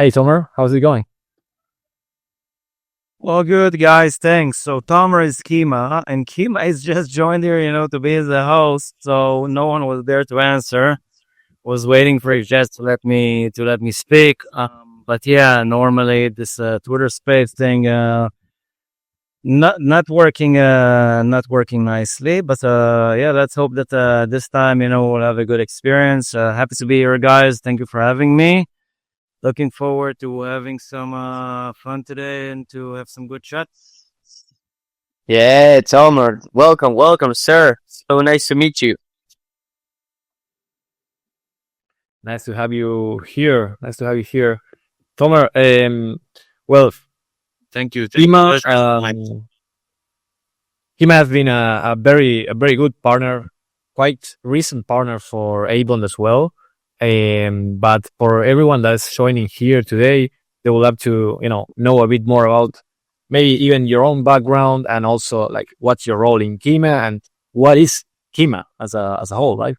Hey, Tomer, how's it going? Well, good guys, thanks. So Tomer is Kima, and Kima is just joined here, to be the host. So no one was there to answer. Was waiting for you just to let me speak. But yeah, normally this Twitter Space thing not working nicely. But yeah, let's hope that this time we'll have a good experience. Happy to be here, guys. Thank you for having me. Looking forward to having some fun today and to have some good chats. Yeah, Tomer, welcome, sir. So nice to meet you. Nice to have you here. Nice to have you here, Tomer. Well, Thank you. Kima, Kima has been a very good partner, quite recent partner for ApeBond as well. But for everyone that's joining here today, they will have to know a bit more about maybe even your own background and also like what's your role in Kima and what is Kima as a whole, right?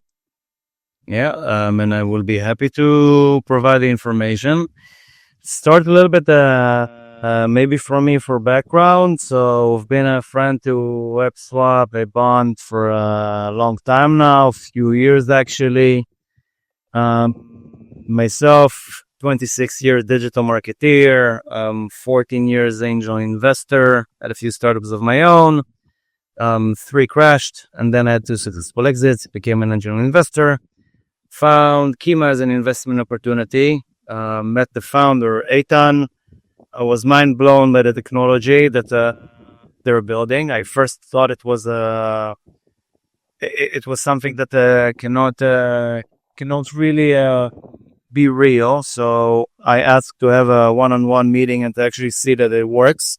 Yeah, and I will be happy to provide the information. Start a little bit, maybe from me for background. So I've been a friend to WebSwap, a bond for a long time now, a few years actually. Myself, 26 years digital marketeer, 14 years angel investor, had a few startups of my own. Three crashed, and then I had two successful exits, became an angel investor. Found Kima as an investment opportunity. Met the founder, Eitan. I was mind blown by the technology that they're building. I first thought it was something that cannot really be real. So I asked to have a one-on-one meeting and to actually see that it works.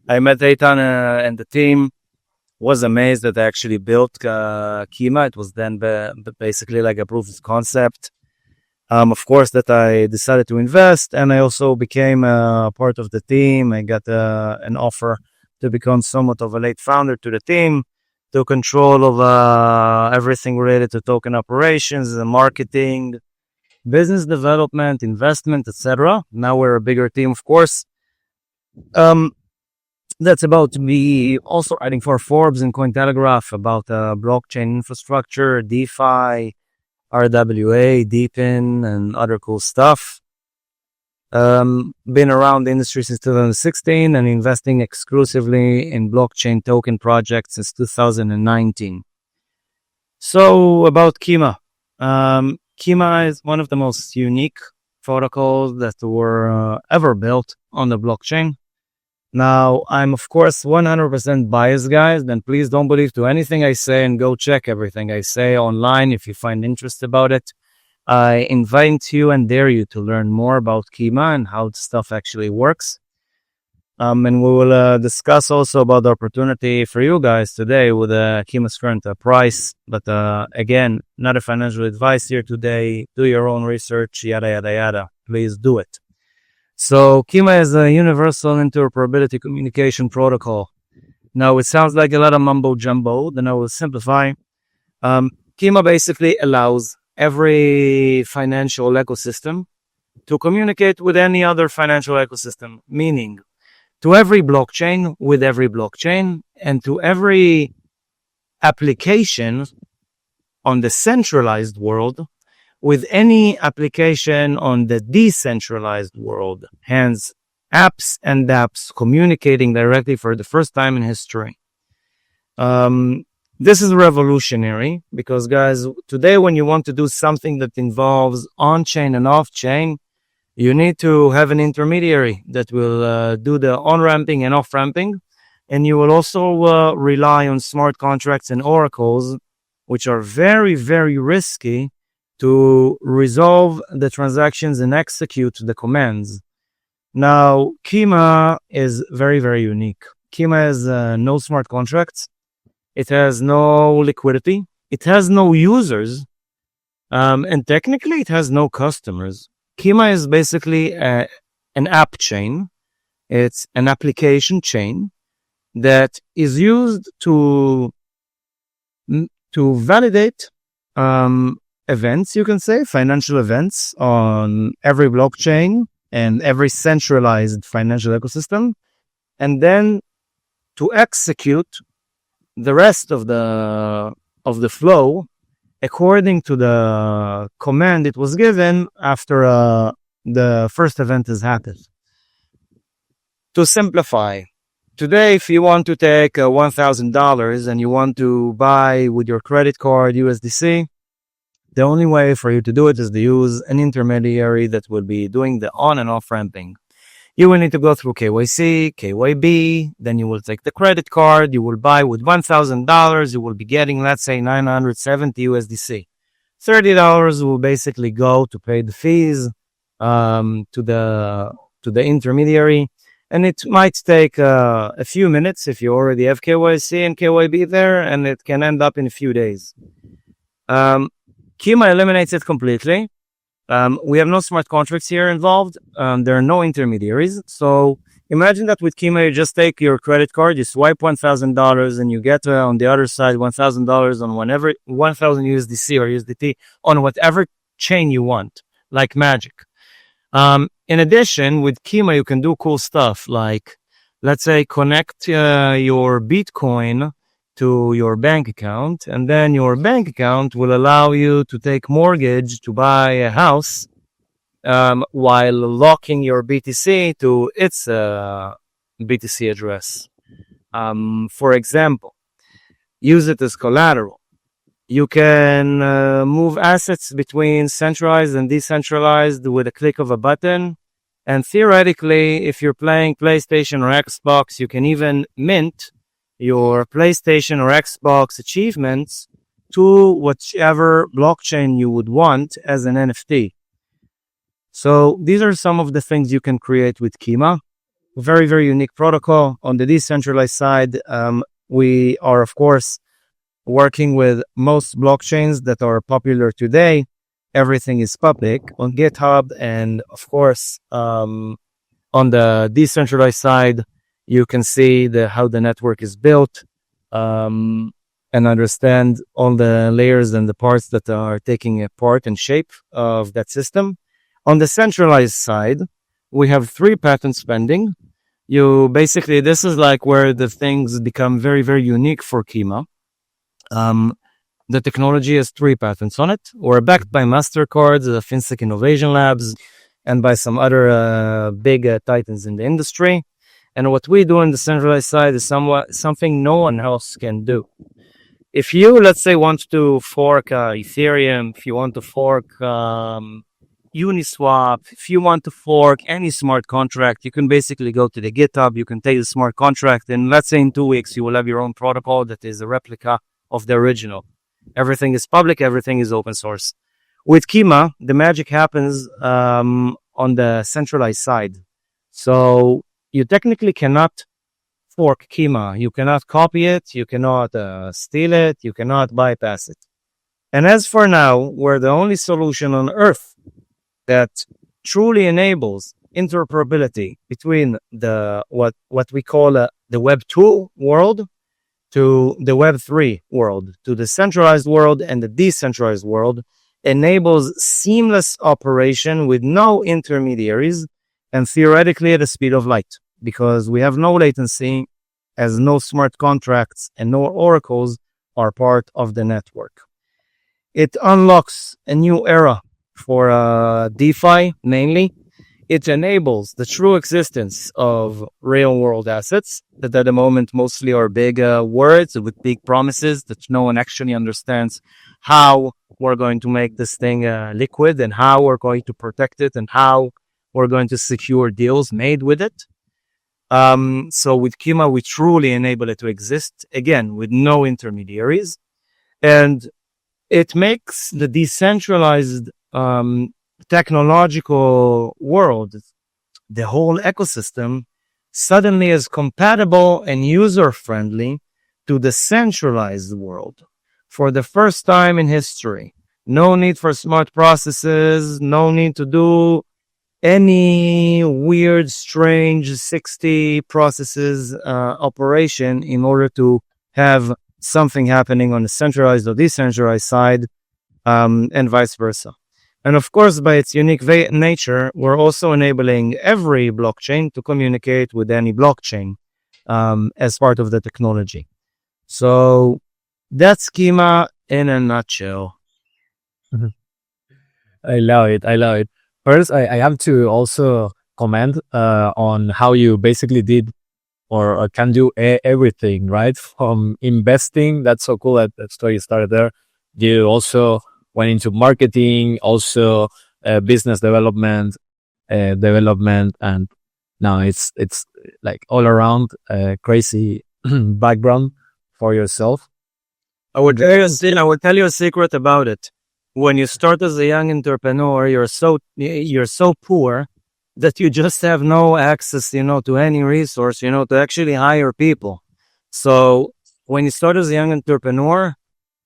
I met Eitan and the team. Was amazed that I actually built Kima. It was then basically like a proof of concept. Of course, that I decided to invest, and I also became a part of the team. I got an offer to become somewhat of a late founder to the team, to control of everything related to token operations, marketing, business development, investment, etc. Now we're a bigger team, of course. That's about to be also writing for Forbes and Cointelegraph about blockchain infrastructure, DeFi, RWA, Deepin, and other cool stuff. Been around the industry since 2016 and investing exclusively in blockchain token projects since 2019. So about Kima. Kima is one of the most unique protocols that were ever built on the blockchain. Now, I'm of course 100% biased, guys. Then please don't believe to anything I say and go check everything I say online if you find interest about it. I invite you and dare you to learn more about Kima and how stuff actually works. And we will discuss also about the opportunity for you guys today with Kima's current price. But again, not a financial advice here today. Do your own research, yada, yada, yada. Please do it. So Kima is a universal interoperability communication protocol. Now, it sounds like a lot of mumbo jumbo. Then I will simplify. Kima basically allows every financial ecosystem to communicate with any other financial ecosystem, meaning to every blockchain with every blockchain, and to every application on the centralized world with any application on the decentralized world, hence apps and dApps communicating directly for the first time in history. This is revolutionary because, guys, today when you want to do something that involves on-chain and off-chain, you need to have an intermediary that will do the on-ramping and off-ramping, and you will also rely on smart contracts and oracles, which are very, very risky to resolve the transactions and execute the commands. Now, Kima is very, very unique. Kima has no smart contracts. It has no liquidity. It has no users. And technically, it has no customers. Kima is basically an app chain. It's an application chain that is used to validate events, you can say, financial events on every blockchain and every centralized financial ecosystem, and then to execute the rest of the flow according to the command it was given after the first event has happened. To simplify, today, if you want to take $1,000 and you want to buy with your credit card USDC, the only way for you to do it is to use an intermediary that will be doing the on and off ramping. You will need to go through KYC, KYB, then you will take the credit card, you will buy with $1,000, you will be getting, let's say, 970 USDC. $30 will basically go to pay the fees to the intermediary, and it might take a few minutes if you already have KYC and KYB there, and it can end up in a few days. Kima eliminates it completely. We have no smart contracts here involved. There are no intermediaries. So imagine that with Kima, you just take your credit card, you swipe $1,000, and you get on the other side $1,000 on whenever 1,000 USDC or USDT on whatever chain you want, like magic. In addition, with Kima, you can do cool stuff like, let's say, connect your Bitcoin to your bank account, and then your bank account will allow you to take mortgage to buy a house while locking your BTC to its BTC address. For example, use it as collateral. You can move assets between centralized and decentralized with a click of a button. And theoretically, if you're playing PlayStation or Xbox, you can even mint your PlayStation or Xbox achievements to whichever blockchain you would want as an NFT. So these are some of the things you can create with Kima. Very, very unique protocol. On the decentralized side, we are, of course, working with most blockchains that are popular today. Everything is public on GitHub. And of course, on the decentralized side, you can see how the network is built and understand all the layers and the parts that are taking a part and shape of that system. On the centralized side, we have 3 patents pending. This is like where the things become very, very unique for Kima. The technology has 3 patents on it. We're backed by MasterCard, FinSec Innovation Labs, and by some other big titans in the industry. And what we do on the centralized side is something no one else can do. If you, let's say, want to fork Ethereum, if you want to fork Uniswap, if you want to fork any smart contract, you can basically go to the GitHub, you can take the smart contract, and let's say in 2 weeks, you will have your own protocol that is a replica of the original. Everything is public, everything is open source. With Kima, the magic happens on the centralized side. So you technically cannot fork Kima. You cannot copy it. You cannot steal it. You cannot bypass it. And as for now, we're the only solution on Earth that truly enables interoperability between what we call the Web 2 world to the Web 3 world, to the centralized world and the decentralized world, enables seamless operation with no intermediaries and theoretically at the speed of light, because we have no latency, as no smart contracts and no oracles are part of the network. It unlocks a new era for DeFi, namely. It enables the true existence of real-world assets that at the moment mostly are big words with big promises that no one actually understands how we're going to make this thing liquid and how we're going to protect it and how we're going to secure deals made with it. So with Kima, we truly enable it to exist, again, with no intermediaries. And it makes the decentralized technological world, the whole ecosystem, suddenly is compatible and user-friendly to the centralized world. For the first time in history, no need for smart processes, no need to do any weird, strange 60 processes operation in order to have something happening on the centralized or decentralized side, and vice versa. And of course, by its unique nature, we're also enabling every blockchain to communicate with any blockchain as part of the technology. So that's Kima in a nutshell. I love it. I love it. First, I have to also comment on how you basically did or can do everything, right? From investing, that's so cool that story started there. You also went into marketing, also business development, and now it's like all around crazy background for yourself. I would tell you a secret about it. When you start as a young entrepreneur, you're so poor that you just have no access, to any resource, to actually hire people. So when you start as a young entrepreneur,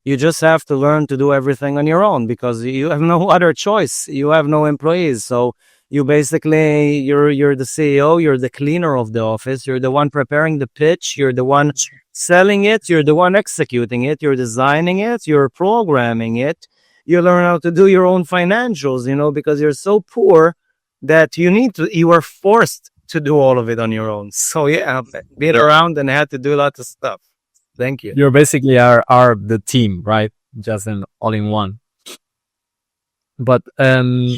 you just have to learn to do everything on your own because you have no other choice. You have no employees. So you basically, you're the CEO, you're the cleaner of the office, you're the one preparing the pitch, you're the one selling it, you're the one executing it, you're designing it, you're programming it. You learn how to do your own financials, because you're so poor that you are forced to do all of it on your own. So yeah, been around and had to do lots of stuff. Thank you. You're basically are the team, right? Just an all in one. But going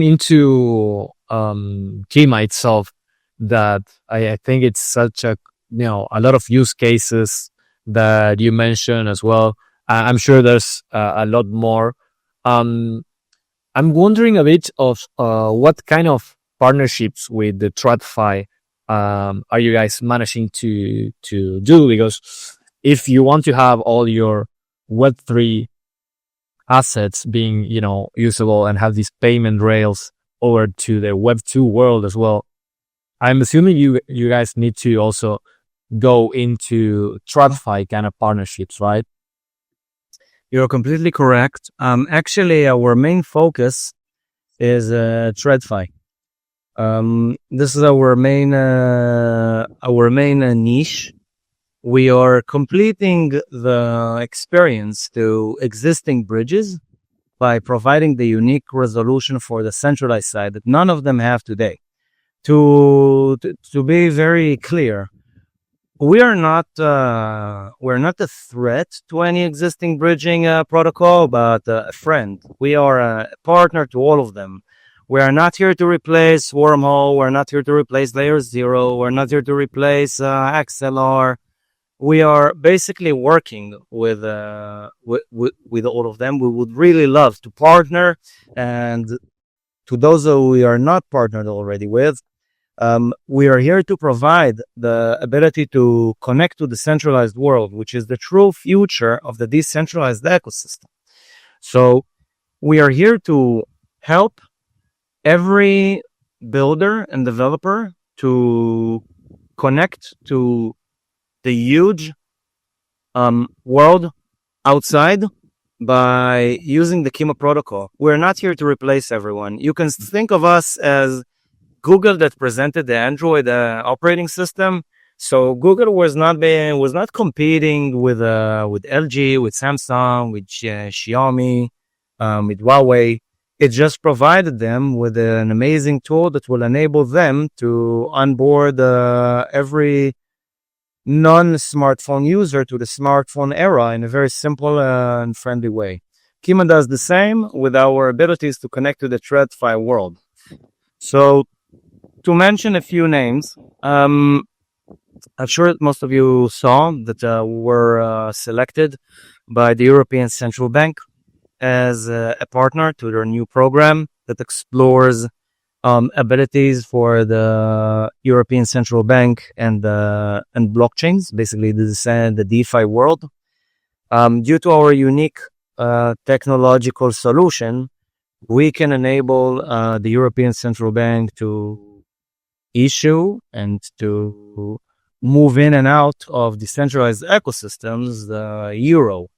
into Kima itself, that I think it's such a a lot of use cases that you mentioned as well. I'm sure there's a lot more. I'm wondering a bit of what kind of partnerships with the TradFi are you guys managing to do? Because if you want to have all your Web3 assets being, usable and have these payment rails over to the Web2 world as well, I'm assuming you guys need to also go into TradFi kind of partnerships, right? You're completely correct. Actually, our main focus is TradFi. This is our main niche. We are completing the experience to existing bridges by providing the unique resolution for the centralized side that none of them have today. To be very clear, we're not a threat to any existing bridging protocol, but a friend. We are a partner to all of them. We are not here to replace Wormhole. We're not here to replace Layer 0. We're not here to replace XLR. We are basically working with all of them. We would really love to partner, and to those who we are not partnered already with, we are here to provide the ability to connect to the centralized world, which is the true future of the decentralized ecosystem. So we are here to help every builder and developer to connect to the huge world outside by using the Kima protocol. We're not here to replace everyone. You can think of us as Google that presented the Android operating system. So Google was not competing with LG, with Samsung, with Xiaomi, with Huawei. It just provided them with an amazing tool that will enable them to onboard every non-smartphone user to the smartphone era in a very simple and friendly way. Kima does the same with our abilities to connect to the TradFi world. So to mention a few names, I'm sure that most of you saw that were selected by the European Central Bank as a partner to their new program that explores abilities for the European Central Bank and blockchains, basically the DeFi world. Due to our unique technological solution, we can enable the European Central Bank to issue and to move in and out of decentralized ecosystems, the euro.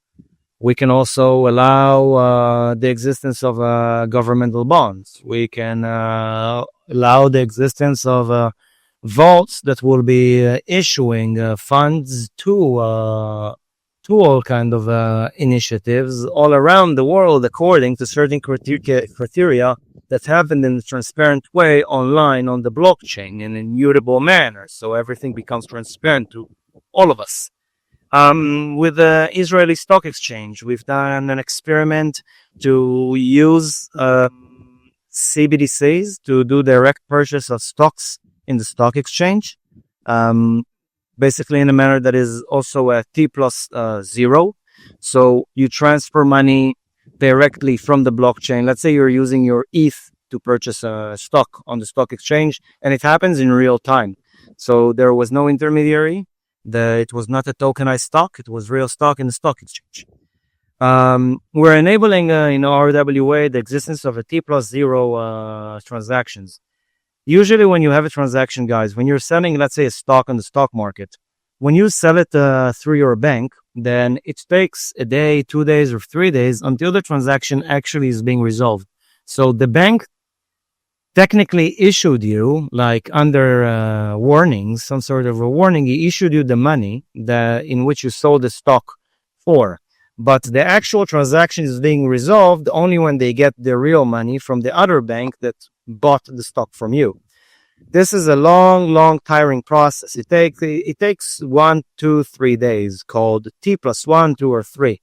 We can also allow the existence of governmental bonds. We can allow the existence of vaults that will be issuing funds to tool kind of initiatives all around the world according to certain criteria that happen in a transparent way online on the blockchain in an immutable manner. So everything becomes transparent to all of us. With the Israeli Stock Exchange, we've done an experiment to use CBDCs to do direct purchase of stocks in the stock exchange. Basically in a manner that is also a T plus 0. So you transfer money directly from the blockchain. Let's say you're using your ETH to purchase a stock on the stock exchange, and it happens in real time. So there was no intermediary. It was not a tokenized stock. It was real stock in the stock exchange. We're enabling in RWA the existence of a T plus 0 transactions. Usually when you have a transaction, guys, when you're selling, let's say, a stock on the stock market, when you sell it through your bank, then it takes a day, 2 days, or 3 days until the transaction actually is being resolved. So the bank technically issued you, like under warnings, some sort of a warning, he issued you the money in which you sold the stock for. But the actual transaction is being resolved only when they get the real money from the other bank that bought the stock from you. This is a long, tiring process. It takes 1, 2, 3 days, called T plus 1, 2, or 3.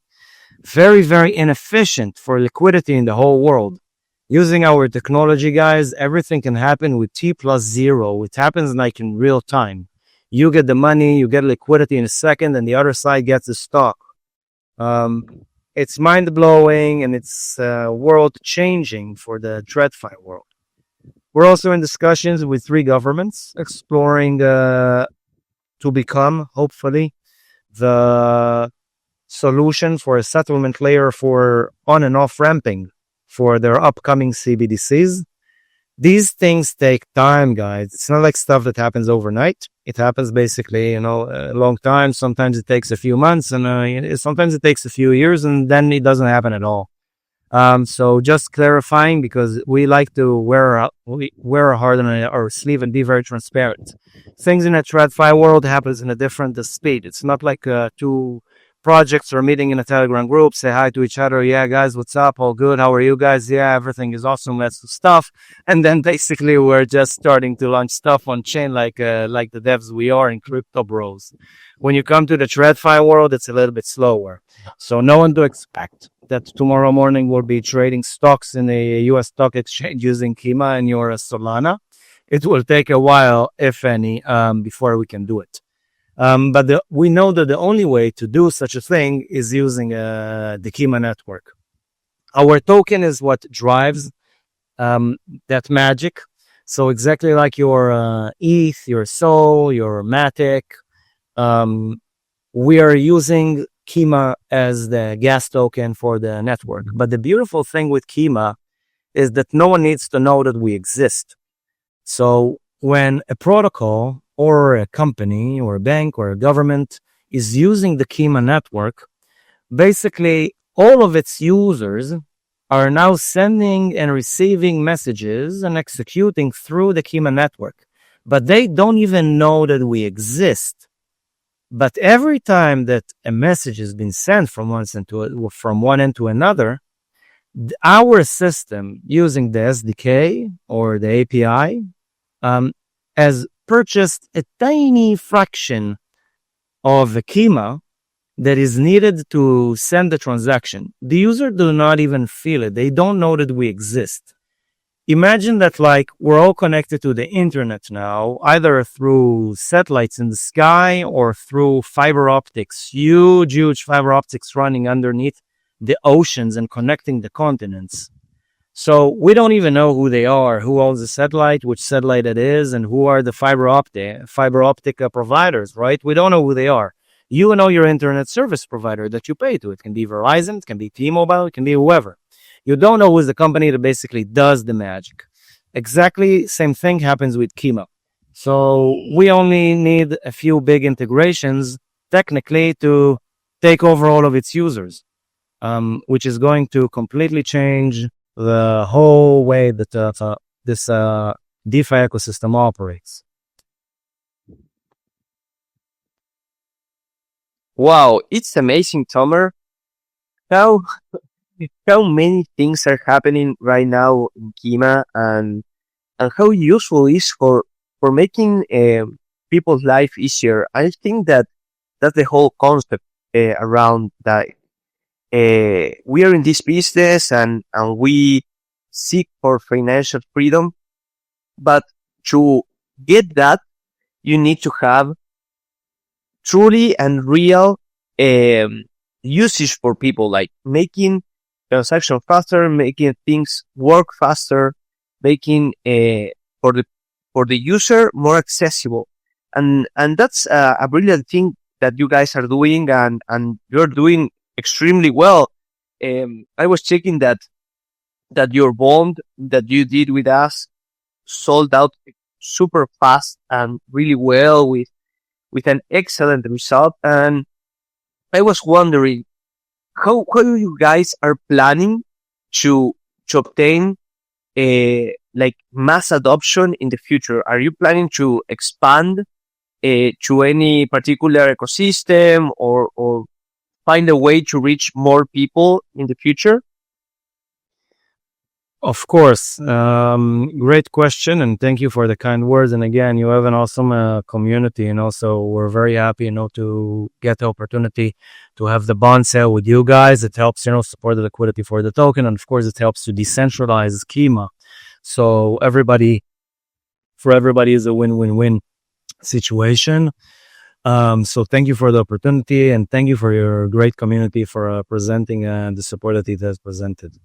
Very inefficient for liquidity in the whole world. Using our technology, guys, everything can happen with T plus 0. It happens like in real time. You get the money, you get liquidity in a second, and the other side gets the stock. It's mind-blowing, and it's world-changing for the TradFi world. We're also in discussions with 3 governments, exploring to become, hopefully, the solution for a settlement layer for on and off ramping for their upcoming CBDCs. These things take time, guys. It's not like stuff that happens overnight. It happens basically, a long time. Sometimes it takes a few months, and sometimes it takes a few years, and then it doesn't happen at all. So just clarifying, because we like to wear our heart on our sleeve and be very transparent. Things in a TradFi world happens in a different speed. It's not like 2 projects are meeting in a Telegram group, say hi to each other. Yeah, guys, what's up? All good. How are you guys? Yeah, everything is awesome. Let's do stuff. And then basically we're just starting to launch stuff on chain like the devs we are in Crypto Bros. When you come to the TradFi world, it's a little bit slower. So no one to expect that tomorrow morning we'll be trading stocks in a US stock exchange using Kima and your Solana. It will take a while, if any, before we can do it. But we know that the only way to do such a thing is using the Kima network. Our token is what drives that magic. So exactly like your ETH, your SOL, your Matic, we are using Kima as the gas token for the network. But the beautiful thing with Kima is that no one needs to know that we exist. So when a protocol or a company or a bank or a government is using the Kima network, basically all of its users are now sending and receiving messages and executing through the Kima network. But they don't even know that we exist. But every time that a message has been sent from one end to another, our system using the SDK or the API has purchased a tiny fraction of the Kima that is needed to send the transaction. The user do not even feel it. They don't know that we exist. Imagine that like we're all connected to the internet now, either through satellites in the sky or through fiber optics, huge fiber optics running underneath the oceans and connecting the continents. So we don't even know who they are, who owns the satellite, which satellite it is, and who are the fiber optic providers, right? We don't know who they are. You know your internet service provider that you pay to. It can be Verizon, it can be T-Mobile, it can be whoever. You don't know who's the company that basically does the magic. Exactly same thing happens with Kima. So we only need a few big integrations technically to take over all of its users, which is going to completely change the whole way that this DeFi ecosystem operates. Wow, it's amazing, Tomer. How how many things are happening right now in Kima, and how useful it is for making people's life easier. I think that that's the whole concept around that. We are in this business, and we seek for financial freedom, but to get that, you need to have truly and real um, usage for people, like making transaction faster, making things work faster, making for the for the user more accessible, and that's a brilliant thing that you guys are doing, and you're doing extremely well. I was checking that your bond that you did with us sold out super fast and really well with an excellent result. And I was wondering how you guys are planning to obtain a like mass adoption in the future. Are you planning to expand to any particular ecosystem, or find a way to reach more people in the future? Of course. Great question, and thank you for the kind words. And again, you have an awesome community, and also we're very happy, to get the opportunity to have the bond sale with you guys. It helps, support the liquidity for the token, and of course, it helps to decentralize schema. So for everybody is a win-win-win situation. So thank you for the opportunity, and thank you for your great community for presenting the support that it has presented.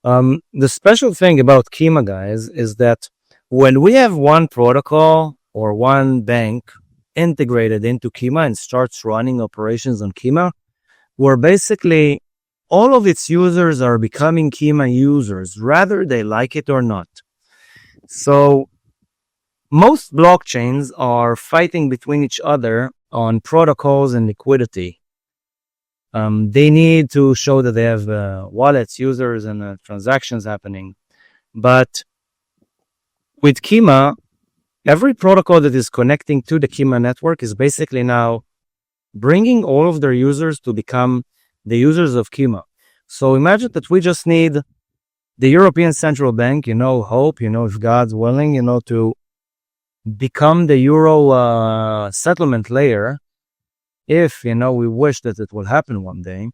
The special thing about Kima, guys, is that when we have one protocol or one bank integrated into Kima and starts running operations on Kima, where basically all of its users are becoming Kima users, whether they like it or not. So most blockchains are fighting between each other on protocols and liquidity. They need to show that they have wallets, users, and transactions happening. But with Kima, every protocol that is connecting to the Kima network is basically now bringing all of their users to become the users of Kima. So imagine that we just need the European Central Bank, hope, if God's willing, to become the Euro settlement layer. If, we wish that it will happen one day,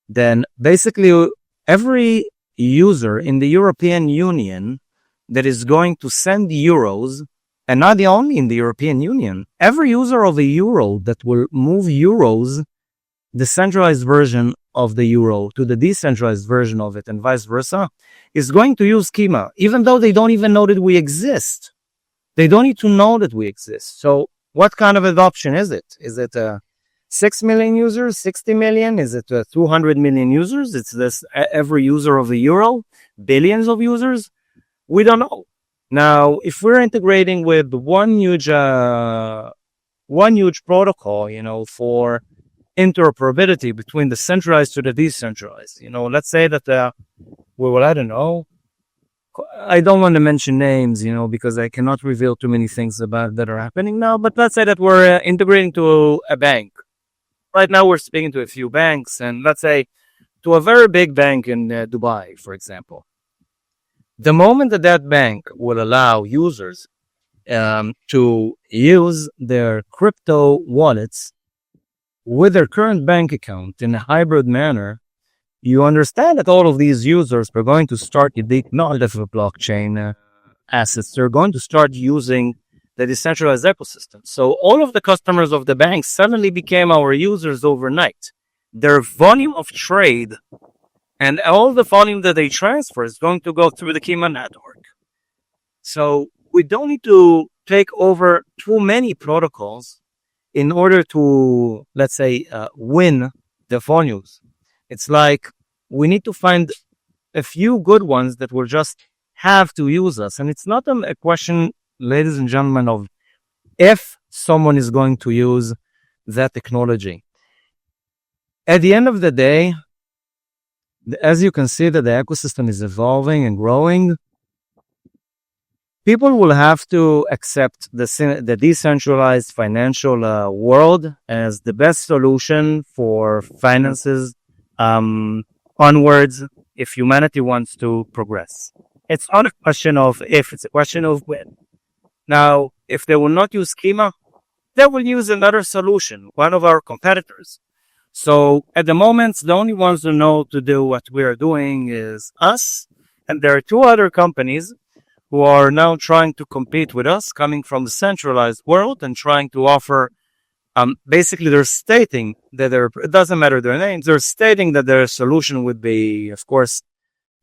then basically every user in the European Union that is going to send euros, and not the only in the European Union, every user of a euro that will move euros, the centralized version of the euro to the decentralized version of it and vice versa, is going to use Kima, even though they don't even know that we exist. They don't need to know that we exist. So what kind of adoption is it? Is it 6 million users, 60 million? Is it 200 million users? It's this every user of the euro, billions of users? We don't know. Now, if we're integrating with one huge protocol, for interoperability between the centralized to the decentralized, let's say that I don't know. I don't want to mention names, because I cannot reveal too many things about that are happening now. But let's say that we're integrating to a bank. Right now, we're speaking to a few banks, and let's say to a very big bank in Dubai, for example. The moment that bank will allow users to use their crypto wallets with their current bank account in a hybrid manner, you understand that all of these users are going to start not of a blockchain assets. They're going to start using the decentralized ecosystem. So all of the customers of the bank suddenly became our users overnight. Their volume of trade and all the volume that they transfer is going to go through the Kima network. So we don't need to take over too many protocols in order to, let's say, win the volumes. It's like we need to find a few good ones that will just have to use us. And it's not a question, ladies and gentlemen, of if someone is going to use that technology. At the end of the day, as you can see that the ecosystem is evolving and growing, people will have to accept the decentralized financial world as the best solution for finances onwards if humanity wants to progress. It's not a question of if, it's a question of when. Now, if they will not use Kima, they will use another solution, one of our competitors. So at the moment, the only ones who know to do what we are doing is us. And there are two other companies who are now trying to compete with us, coming from the centralized world and trying to offer. Basically, they're stating that it doesn't matter their names, they're stating that their solution would be, of course,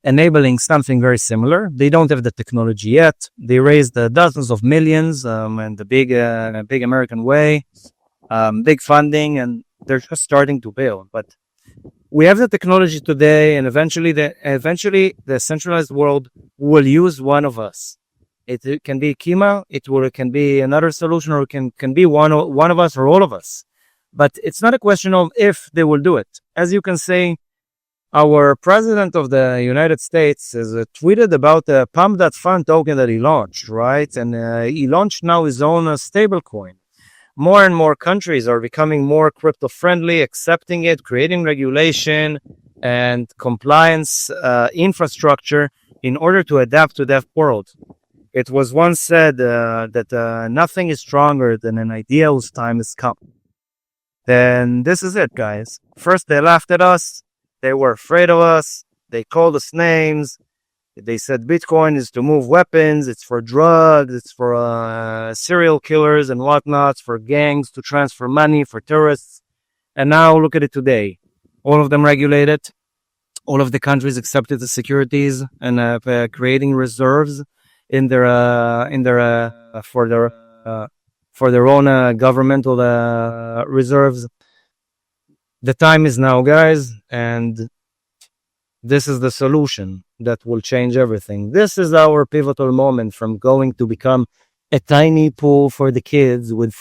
enabling something very similar. They don't have the technology yet. They raised dozens of millions and the big American way, big funding, and they're just starting to build. But we have the technology today, and eventually the centralized world will use one of us. It can be Kima, it can be another solution, or it can be one of us or all of us. But it's not a question of if they will do it. As you can say, our president of the United States has tweeted about the Pump.Fund token that he launched, right? And he launched now his own stablecoin. More and more countries are becoming more crypto friendly, accepting it, creating regulation and compliance infrastructure in order to adapt to that world. It was once said that nothing is stronger than an idea whose time has come. Then this is it, guys. First, they laughed at us. They were afraid of us. They called us names. They said Bitcoin is to move weapons. It's for drugs. It's for serial killers and whatnot, for gangs to transfer money, for terrorists. And now look at it today. All of them regulated. All of the countries accepted the securities and creating reserves in their for their own governmental reserves. The time is now, guys, and this is the solution that will change everything. This is our pivotal moment from going to become a tiny pool for the kids with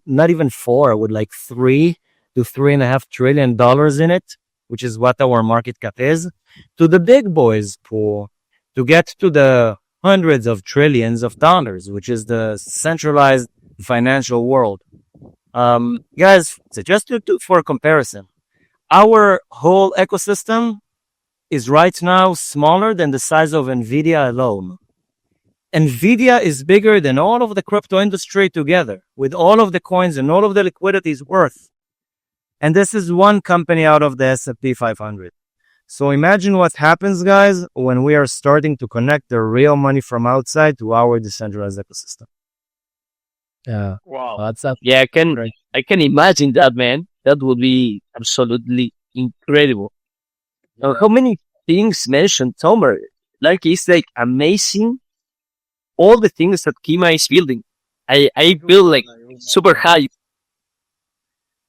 not even four, with like $3 to $3.5 trillion in it, which is what our market cap is, to the big boys pool, to get to the hundreds of trillions of dollars, which is the centralized financial world. Guys, so just for comparison, our whole ecosystem is right now smaller than the size of NVIDIA alone. NVIDIA is bigger than all of the crypto industry together, with all of the coins and all of the liquidity's worth. And this is one company out of the S&P 500. So imagine what happens, guys, when we are starting to connect the real money from outside to our decentralized ecosystem. Yeah. Wow. That's a Yeah, I can imagine that, man. That would be absolutely incredible. Now, how many things mentioned Tomer? Like, it's like amazing. All the things that Kima is building. I feel like super hype.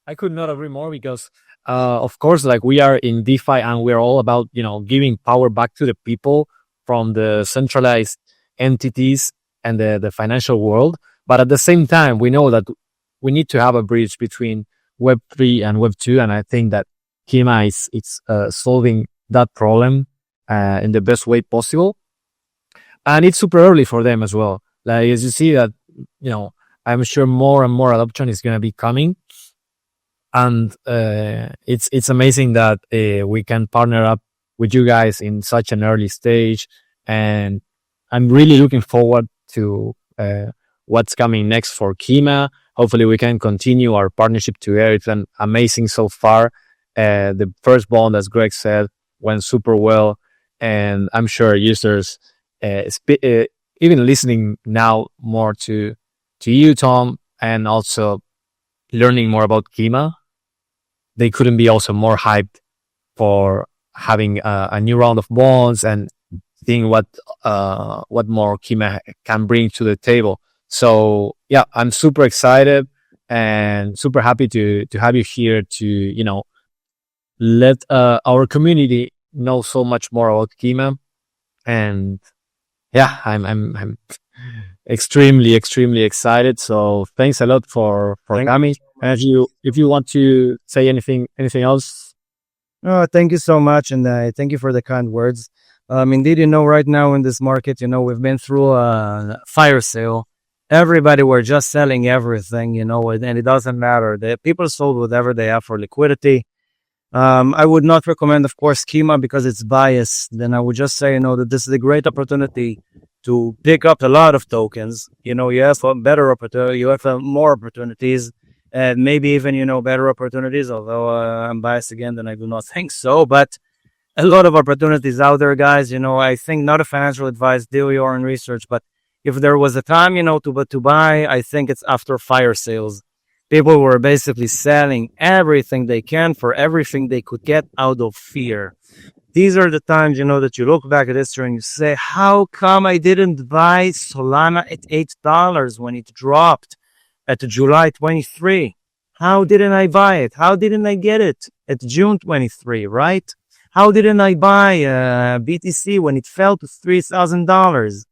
I could not agree more because, of course, like we are in DeFi and we're all about, giving power back to the people from the centralized entities and the financial world. But at the same time, we know that we need to have a bridge between Web3 and Web2. And I think that Kima is solving that problem in the best way possible. And it's super early for them as well. Like, as you see that, I'm sure more and more adoption is going to be coming. And it's amazing that we can partner up with you guys in such an early stage. And I'm really looking forward to what's coming next for Kima. Hopefully we can continue our partnership together. It's been amazing so far. The first bond, as Greg said, went super well. And I'm sure users, even listening now more to you, Tom, and also learning more about Kima, they couldn't be also more hyped for having a new round of bonds and seeing what more Kima can bring to the table. So yeah, I'm super excited and super happy to have you here to, let our community know so much more about Kima. And yeah, I'm extremely excited. So thanks a lot for coming. And if you want to say anything else. Thank you so much, and thank you for the kind words. Indeed, right now in this market, we've been through a fire sale. Everybody were just selling everything, and it doesn't matter. The people sold whatever they have for liquidity. I would not recommend, of course, Kima because it's biased. Then I would just say, that this is a great opportunity to pick up a lot of tokens. You have a better opportunity, you have more opportunities, and maybe even, better opportunities. Although I'm biased again, then I do not think so. But a lot of opportunities out there, guys. I think not a financial advice, do your own research. But if there was a time, to buy, I think it's after fire sales. People were basically selling everything they can for everything they could get out of fear. These are the times, that you look back at history and you say, how come I didn't buy Solana at $8 when it dropped at July 23? How didn't I buy it? How didn't I get it at June 23, right? How didn't I buy BTC when it fell to $3,000?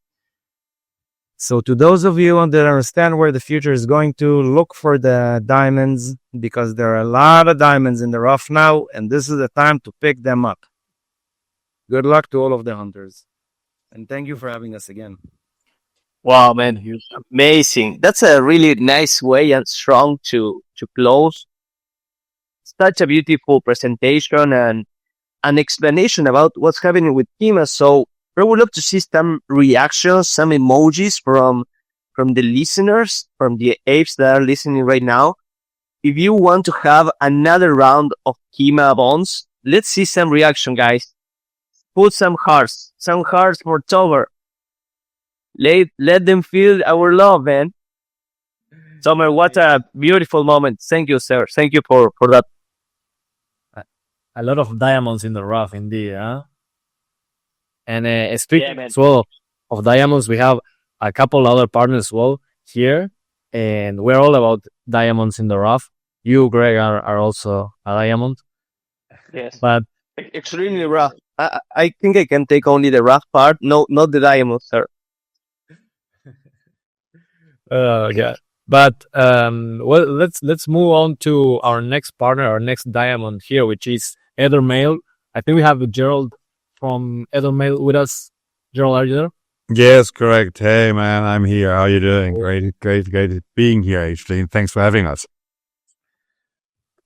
So to those of you that understand where the future is going to, look for the diamonds because there are a lot of diamonds in the rough now, and this is the time to pick them up. Good luck to all of the hunters. And thank you for having us again. Wow, man, amazing. That's a really nice way and strong to close. Such a beautiful presentation and an explanation about what's happening with Kima. So I would love to see some reactions, some emojis from the listeners, from the apes that are listening right now. If you want to have another round of Kima bonds, let's see some reaction, guys. Put some hearts for Tomer. Let them feel our love, man. Tomer, what a beautiful moment. Thank you, sir. Thank you for that. A lot of diamonds in the rough, indeed, huh? And speaking as well of diamonds, we have a couple other partners as well here, and we're all about diamonds in the rough. You, Greg, are also a diamond. Yes. But extremely rough. I think I can take only the rough part, not the diamond, sir. Yeah. But well, let's move on to our next partner, our next diamond here, which is Ethermail. I think we have Gerald from Ethermail with us. Gerald, are you there? Yes, correct. Hey, man, I'm here. How are you doing? Great being here, actually. And thanks for having us.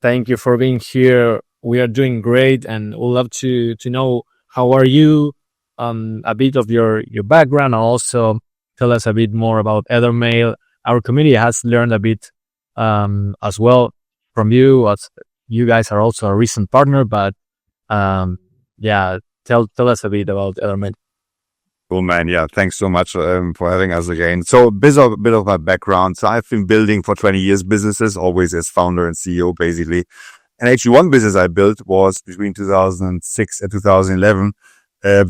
Thank you for being here. We are doing great, and we'd love to know how are you, a bit of your background, and also tell us a bit more about Ethermail. Our community has learned a bit as well from you, as you guys are also a recent partner, but yeah, tell us a bit about Ethermail. Cool, man. Yeah, thanks so much for having us again. So a bit of my background. So I've been building for 20 years businesses, always as founder and CEO, basically. And actually one business I built was between 2006 and 2011,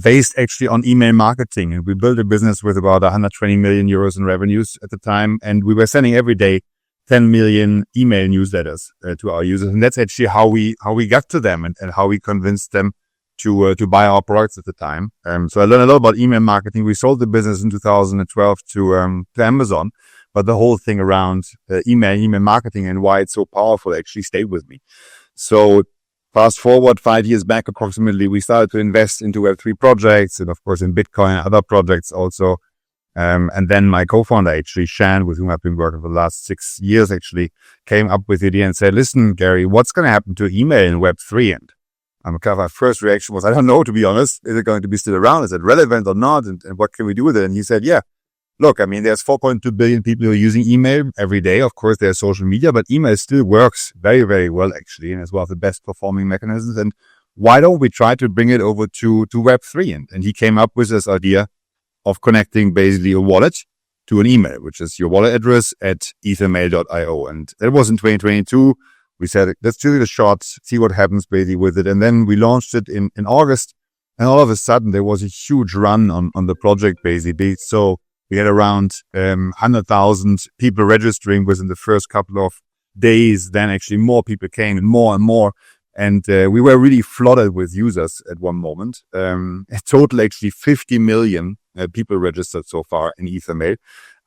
based actually on email marketing. And we built a business with about 120 million euros in revenues at the time. And we were sending every day 10 million email newsletters to our users. And that's actually how we got to them and how we convinced them to buy our products at the time. So I learned a lot about email marketing. We sold the business in 2012 to Amazon, but the whole thing around email marketing and why it's so powerful actually stayed with me. So fast forward 5 years back approximately, we started to invest into Web3 projects and of course in Bitcoin and other projects also. And then my co-founder actually, Shan, with whom I've been working for the last 6 years actually, came up with the idea and said, listen, Gary, what's going to happen to email in Web3? And my first reaction was, I don't know, to be honest. Is it going to be still around? Is it relevant or not? And what can we do with it? And he said, yeah, look, I mean, there's 4.2 billion people who are using email every day. Of course, there's social media, but email still works very, very well, actually, and is one of the best performing mechanisms. And why don't we try to bring it over to Web3? And he came up with this idea of connecting basically a wallet to an email, which is your wallet address at ethermail.io. And that was in 2022. We said, let's do it a shot, see what happens basically with it. And then we launched it in August. And all of a sudden, there was a huge run on the project basically. So we had around 100,000 people registering within the first couple of days. Then actually more people came and more. And we were really flooded with users at one moment. A total actually 50 million people registered so far in Ethermail.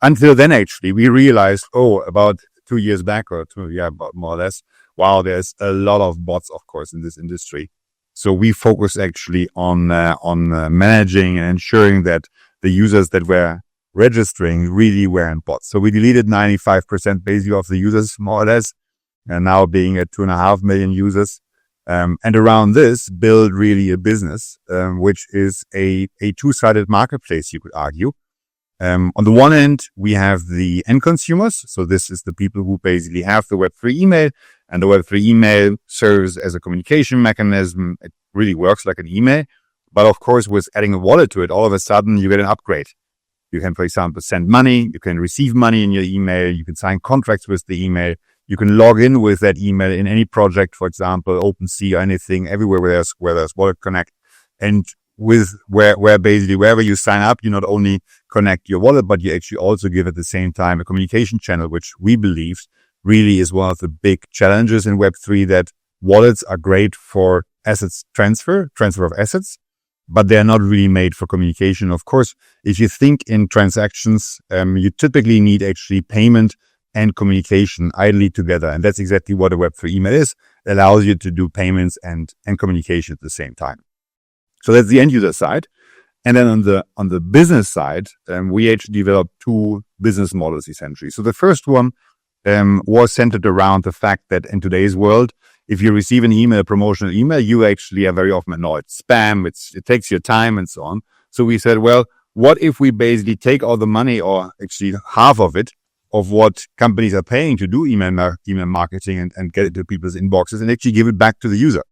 Until then, actually, we realized, about 2 years back about more or less, wow, there's a lot of bots, of course, in this industry. So we focus actually on managing and ensuring that the users that were registering really weren't bots. So we deleted 95% basically of the users, more or less, and now being at 2.5 million users. And around this, build really a business, which is a two-sided marketplace, you could argue. On the one end, we have the end consumers. So this is the people who basically have the Web3 email, and the Web3 email serves as a communication mechanism. It really works like an email. But of course, with adding a wallet to it, all of a sudden you get an upgrade. You can, for example, send money. You can receive money in your email. You can sign contracts with the email. You can log in with that email in any project, for example, OpenSea or anything, everywhere where there's Wallet Connect. And with where basically wherever you sign up, you not only connect your wallet, but you actually also give at the same time a communication channel, which we believe really is one of the big challenges in Web3, that wallets are great for assets transfer of assets, but they're not really made for communication. Of course, if you think in transactions, you typically need actually payment and communication idly together. And that's exactly what a Web3 email is. It allows you to do payments and communication at the same time. So that's the end user side. And then on the business side, we actually developed two business models essentially. So the first one was centered around the fact that in today's world, if you receive an email, a promotional email, you actually are very often annoyed. Spam, it takes your time and so on. So we said, well, what if we basically take all the money, or actually half of it, of what companies are paying to do email marketing and get it to people's inboxes, and actually give it back to the user?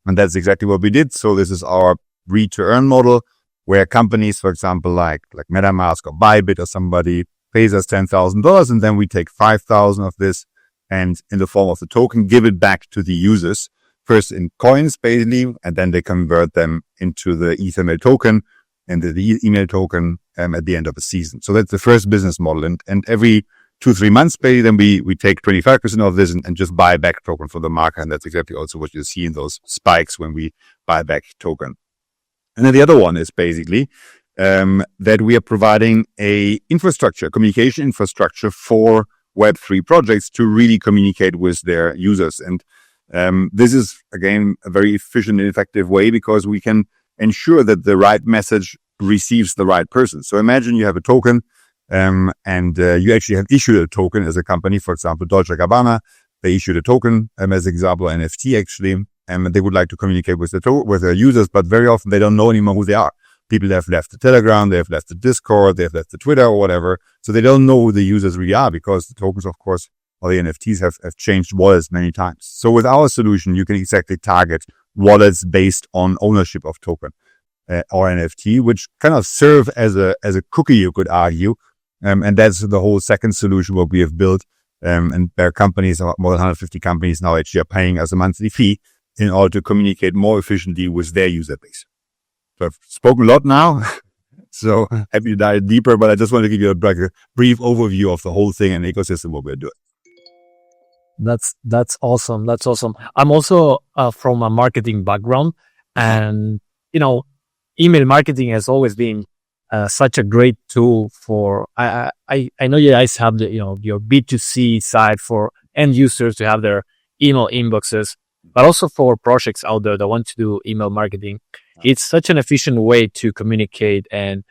And that's exactly what we did. So this is our read-to-earn model, where companies, for example, like MetaMask or Bybit or somebody, pays us $10,000, and then we take 5,000 of this, and in the form of the token, give it back to the users, first in coins, basically, and then they convert them into the Ethermail token and the email token at the end of a season. So that's the first business model. And every 2-3 months, basically, then we take 25% of this and just buy back token from the market. And that's exactly also what you see in those spikes when we buy back token. And then the other one is basically that we are providing a communication infrastructure for Web3 projects to really communicate with their users. And this is, again, a very efficient and effective way, because we can ensure that the right message receives the right person. So imagine you have a token, and you actually have issued a token as a company. For example, Dolce & Gabbana, they issued a token as an example, NFT actually, and they would like to communicate with their users, but very often they don't know anymore who they are. People have left the Telegram, they have left the Discord, they have left the Twitter or whatever. So they don't know who the users really are, because the tokens, of course, or the NFTs have changed wallets many times. So with our solution, you can exactly target wallets based on ownership of token or NFT, which kind of serve as a cookie, you could argue. And that's the whole second solution what we have built. And there are companies, more than 150 companies now actually are paying us a monthly fee in order to communicate more efficiently with their user base. So I've spoken a lot now, so happy to dive deeper, but I just want to give you a brief overview of the whole thing and ecosystem, what we're doing. That's awesome. That's awesome. I'm also from a marketing background, and email marketing has always been such a great tool for. I know you guys have the your B2C side for end users to have their email inboxes, but also for projects out there that want to do email marketing. It's such an efficient way to communicate and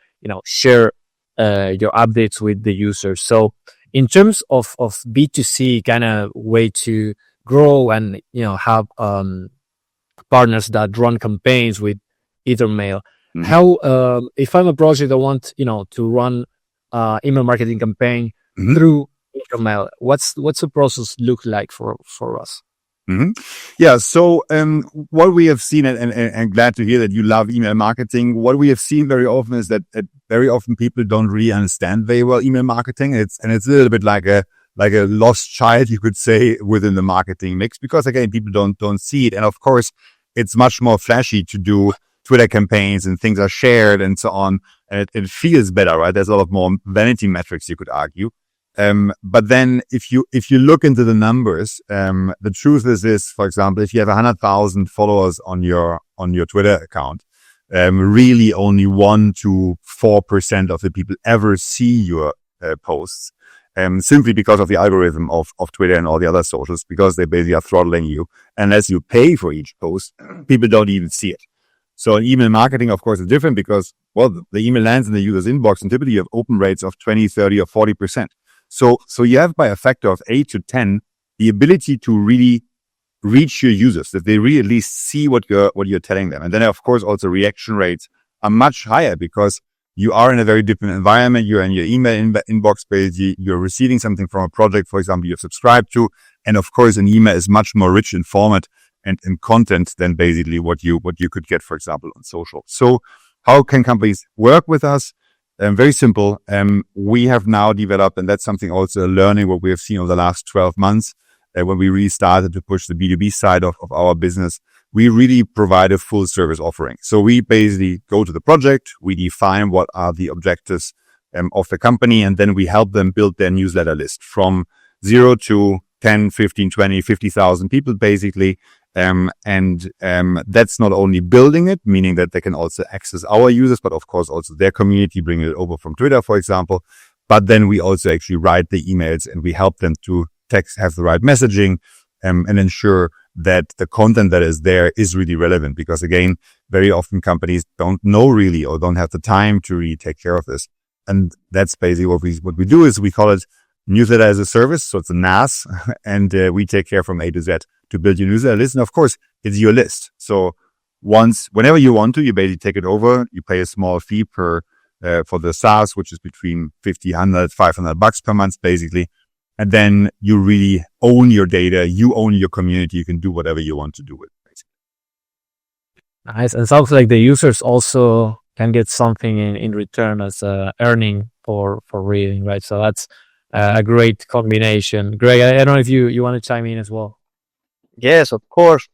share your updates with the users. So in terms of B2C kind of way to grow and have partners that run campaigns with Ethermail, how if I'm a project that want to run email marketing campaign through Ethermail, what's the process look like for us? Yeah. So, what we have seen, and glad to hear that you love email marketing. What we have seen very often is that very often people don't really understand very well email marketing. It's a little bit like a lost child, you could say, within the marketing mix, because again, people don't see it. And of course, it's much more flashy to do Twitter campaigns and things are shared and so on. And it feels better, right? There's a lot more vanity metrics, you could argue. But then if you look into the numbers, the truth is this, for example, if you have 100,000 followers on your Twitter account, really only 1 to 4% of the people ever see your posts. simply because of the algorithm of Twitter and all the other socials, because they basically are throttling you. Unless you pay for each post, people don't even see it. So in email marketing, of course, is different because, well, the email lands in the user's inbox and typically you have open rates of 20, 30 or 40%. So you have by a factor of 8 to 10, the ability to really reach your users, that they really at least see what you're telling them. And then of course also reaction rates are much higher because you are in a very different environment. You're in your email inbox page. You're receiving something from a project, for example, you've subscribed to. And of course, an email is much more rich in format and in content than basically what you could get, for example, on social. So how can companies work with us? Very simple. We have now developed, and that's something also learning what we have seen over the last 12 months, when we really started to push the B2B side of our business. We really provide a full service offering. So we basically go to the project, we define what are the objectives of the company, and then we help them build their newsletter list from 0 to 10, 15, 20, 50,000 people basically. That's not only building it, meaning that they can also access our users, but of course also their community, bringing it over from Twitter, for example. But then we also actually write the emails and we help them to have the right messaging, and ensure that the content that is there is really relevant. Because again, very often companies don't know really or don't have the time to really take care of this. And that's basically what we do is we call it newsletter as a service. So it's a NAS and we take care from A to Z to build your newsletter list. And of course, it's your list. So whenever you want to, you basically take it over. You pay a small fee for the SaaS, which is between 50, 100, 500 bucks per month, basically. And then you really own your data. You own your community. You can do whatever you want to do with it, basically. Nice. And sounds like the users also can get something in return as earning for reading, right? So that's a great combination. Greg, I don't know if you want to chime in as well. Yes, of course.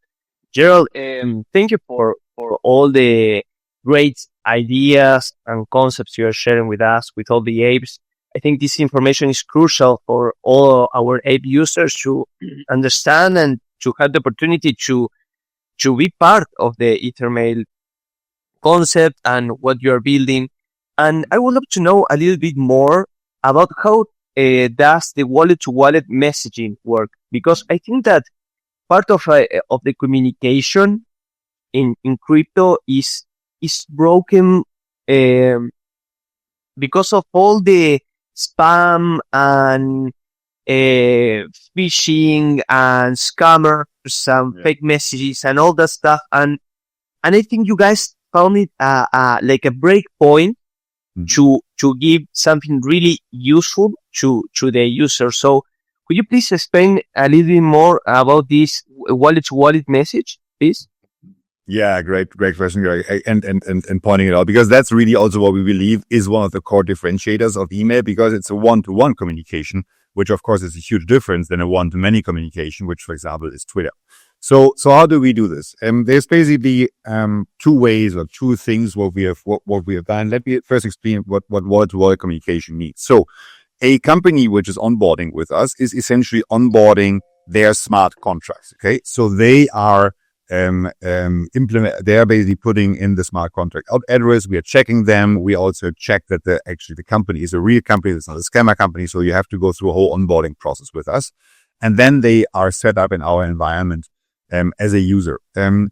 Gerald, thank you for all the great ideas and concepts you are sharing with us, with all the apes. I think this information is crucial for all our ape users to understand and to have the opportunity to be part of the Ethermail concept and what you are building. And I would love to know a little bit more about how does the wallet-to-wallet messaging work? Because I think that part of the communication in crypto is broken because of all the spam and phishing and scammers and fake messages and all that stuff. And I think you guys found it like a break point to give something really useful to the user. So could you please explain a little bit more about this wallet-to-wallet message, please? Yeah, great question, Greg. And pointing it out, because that's really also what we believe is one of the core differentiators of email, because it's a one-to-one communication, which of course is a huge difference than a one-to-many communication, which for example is Twitter. So how do we do this? There's basically two ways or two things what we have done. Let me first explain what wallet-to-wallet communication means. So a company which is onboarding with us is essentially onboarding their smart contracts. Okay, so they are they are basically putting in the smart contract address. We are checking them. We also check that the company is a real company. It's not a scammer company. So you have to go through a whole onboarding process with us. And then they are set up in our environment as a user.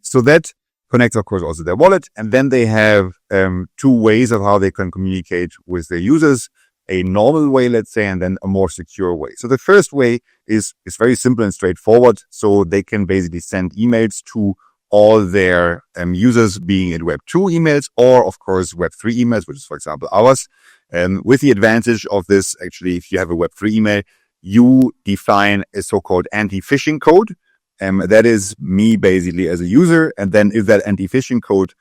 So that connects, of course, also their wallet. And then they have two ways of how they can communicate with their users. A normal way, let's say, and then a more secure way. So the first way is very simple and straightforward. So they can basically send emails to all their users, being it Web 2 emails or, of course, Web 3 emails, which is, for example, ours. With the advantage of this, actually, if you have a Web 3 email, you define a so-called anti-phishing code. That is me basically as a user. And then if that anti-phishing code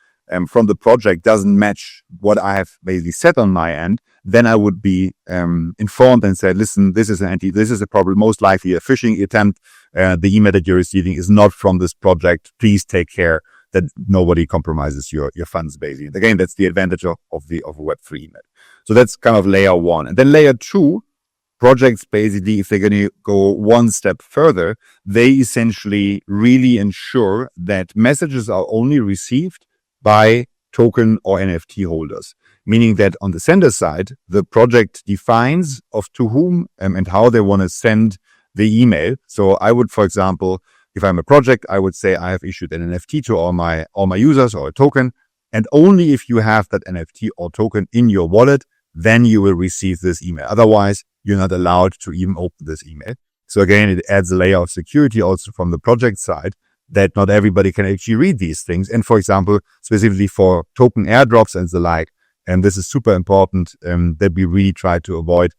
from the project doesn't match what I have basically set on my end, then I would be informed and said, listen, this is a problem, most likely a phishing attempt. The email that you're receiving is not from this project. Please take care that nobody compromises your funds, basically. And again, that's the advantage of a Web3 email. So that's kind of layer one. And then layer two, projects basically, if they're going to go one step further, they essentially really ensure that messages are only received by token or NFT holders. meaning that on the sender side, the project defines of to whom and how they want to send the email. So I would, for example, if I'm a project, I would say I have issued an NFT to all my users or a token. And only if you have that NFT or token in your wallet, then you will receive this email. Otherwise, you're not allowed to even open this email. So again, it adds a layer of security also from the project side that not everybody can actually read these things. And for example, specifically for token airdrops and the like, and this is super important that we really try to avoid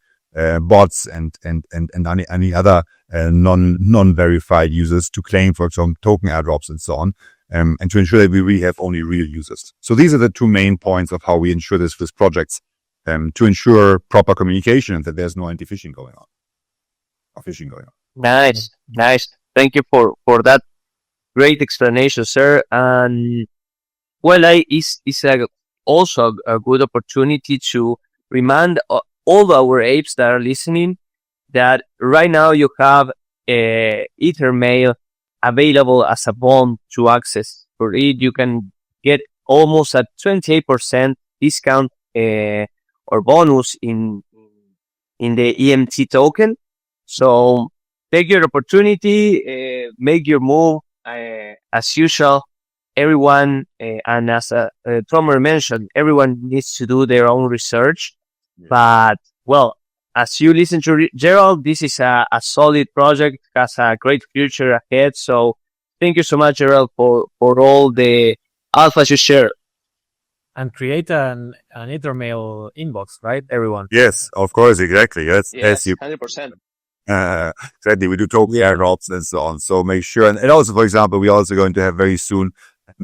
bots and any other non-verified users to claim for some token airdrops and so on, and to ensure that we really have only real users. So these are the two main points of how we ensure this with projects, to ensure proper communication and that there's no anti-phishing going on. Or phishing going on. Nice. Thank you for that great explanation, sir. And well, it's also a good opportunity to remind all our apes that are listening that right now you have Ethermail available as a bond to access. For it, you can get almost a 28% discount or bonus in the EMT token. So take your opportunity, make your move. As usual, everyone, and as Tomer mentioned, everyone needs to do their own research. Yeah. But, well, as you listen to Gerald, this is a solid project, has a great future ahead. So thank you so much, Gerald, for all the alphas you share. And create an Ethermail inbox, right, everyone? Yes, of course, exactly. Yes, 100%. Exactly. We do token airdrops and so on. So make sure. And also, for example, we're also going to have very soon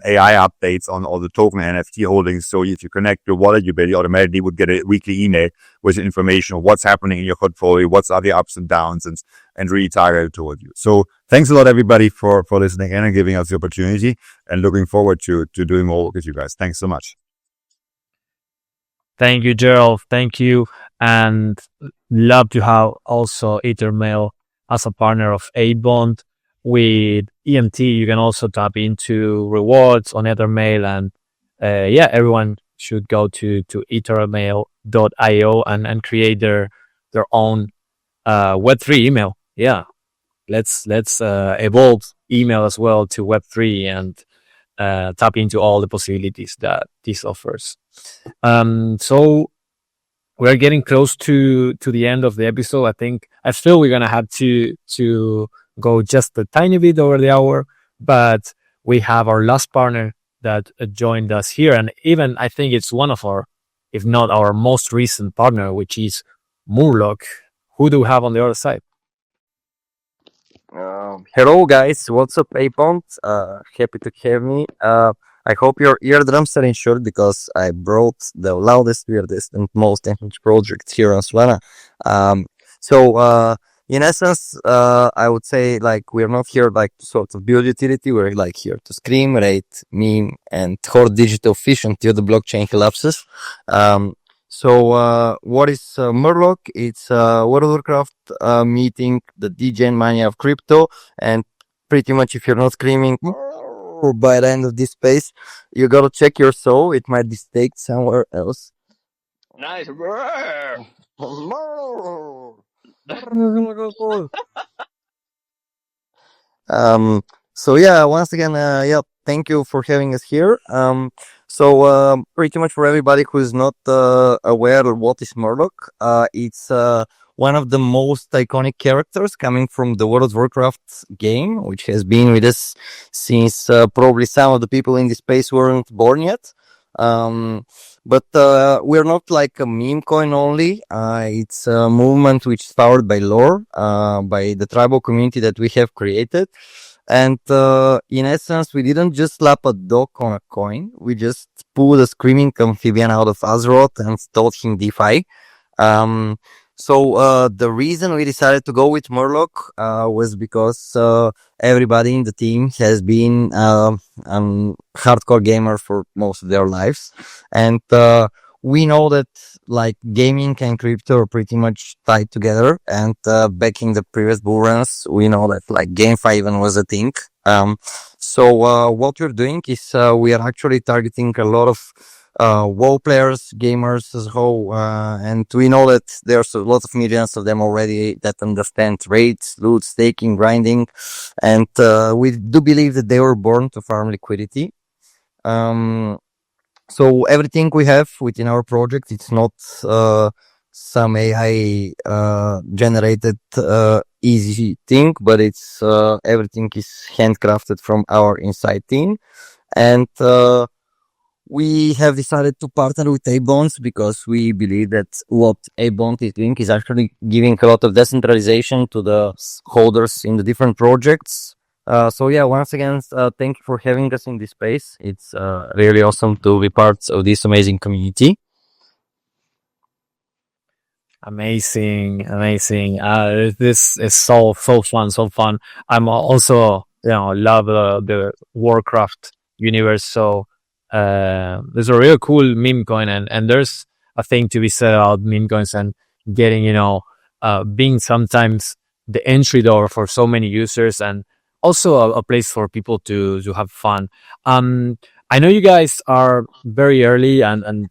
AI updates on all the token NFT holdings. So if you connect your wallet, you basically automatically would get a weekly email with information of what's happening in your portfolio, what's are the ups and downs, and really targeted toward you. So thanks a lot, everybody, for listening in and giving us the opportunity, and looking forward to doing more with you guys. Thanks so much. Thank you, Gerald. Thank you. And love to have also Ethermail as a partner of ApeBond. With EMT, you can also tap into rewards on Ethermail. And everyone should go to ethermail.io and create their own Web3 email. Yeah, let's evolve email as well to Web3 and tap into all the possibilities that this offers. So we're getting close to the end of the episode. I feel we're gonna have to go just a tiny bit over the hour, but we have our last partner that joined us here, and even I think it's one of our, if not our most recent partner, which is Murloc. Who do we have on the other side? Hello guys, what's up ApeBond? Happy to have me. I hope your eardrums are insured because I brought the loudest, weirdest, and most ancient project here on Solana. In essence, I would say like we're not here like to sort of build utility. We're like here to scream, rate, meme, and hoard digital fish until the blockchain collapses. What is Murloc? It's World of Warcraft meeting the degen mania of crypto, and pretty much if you're not screaming by the end of this space, you gotta check your soul. It might be staked somewhere else. Nice. Once again, thank you for having us here. Pretty much for everybody who is not aware of what is Murloc, it's one of the most iconic characters coming from the World of Warcraft game, which has been with us since probably some of the people in this space weren't born yet. But we're not like a meme coin only. It's a movement which is powered by lore, by the tribal community that we have created. And in essence, we didn't just slap a dog on a coin. We just pulled a screaming amphibian out of Azeroth and taught him DeFi. The reason we decided to go with Murloc was because everybody in the team has been hardcore gamer for most of their lives, and we know that like gaming and crypto are pretty much tied together. And back in the previous bull runs, we know that like GameFi even was a thing. What we're doing is we are actually targeting a lot of WoW players, gamers as a whole, and we know that there's a lot of millions of them already that understand trades, loot, staking, grinding, and we do believe that they were born to farm liquidity. So everything we have within our project, it's not some AI generated easy thing, but it's everything is handcrafted from our inside team, and we have decided to partner with ApeBonds because we believe that what ApeBond is doing is actually giving a lot of decentralization to the holders in the different projects. So yeah, once again, thank you for having us in this space. It's really awesome to be part of this amazing community. Amazing. This is so fun, so fun. I'm also, love the Warcraft universe. So there's a real cool meme coin, and there's a thing to be said about meme coins and getting, being sometimes the entry door for so many users, and also a place for people to have fun. I know you guys are very early and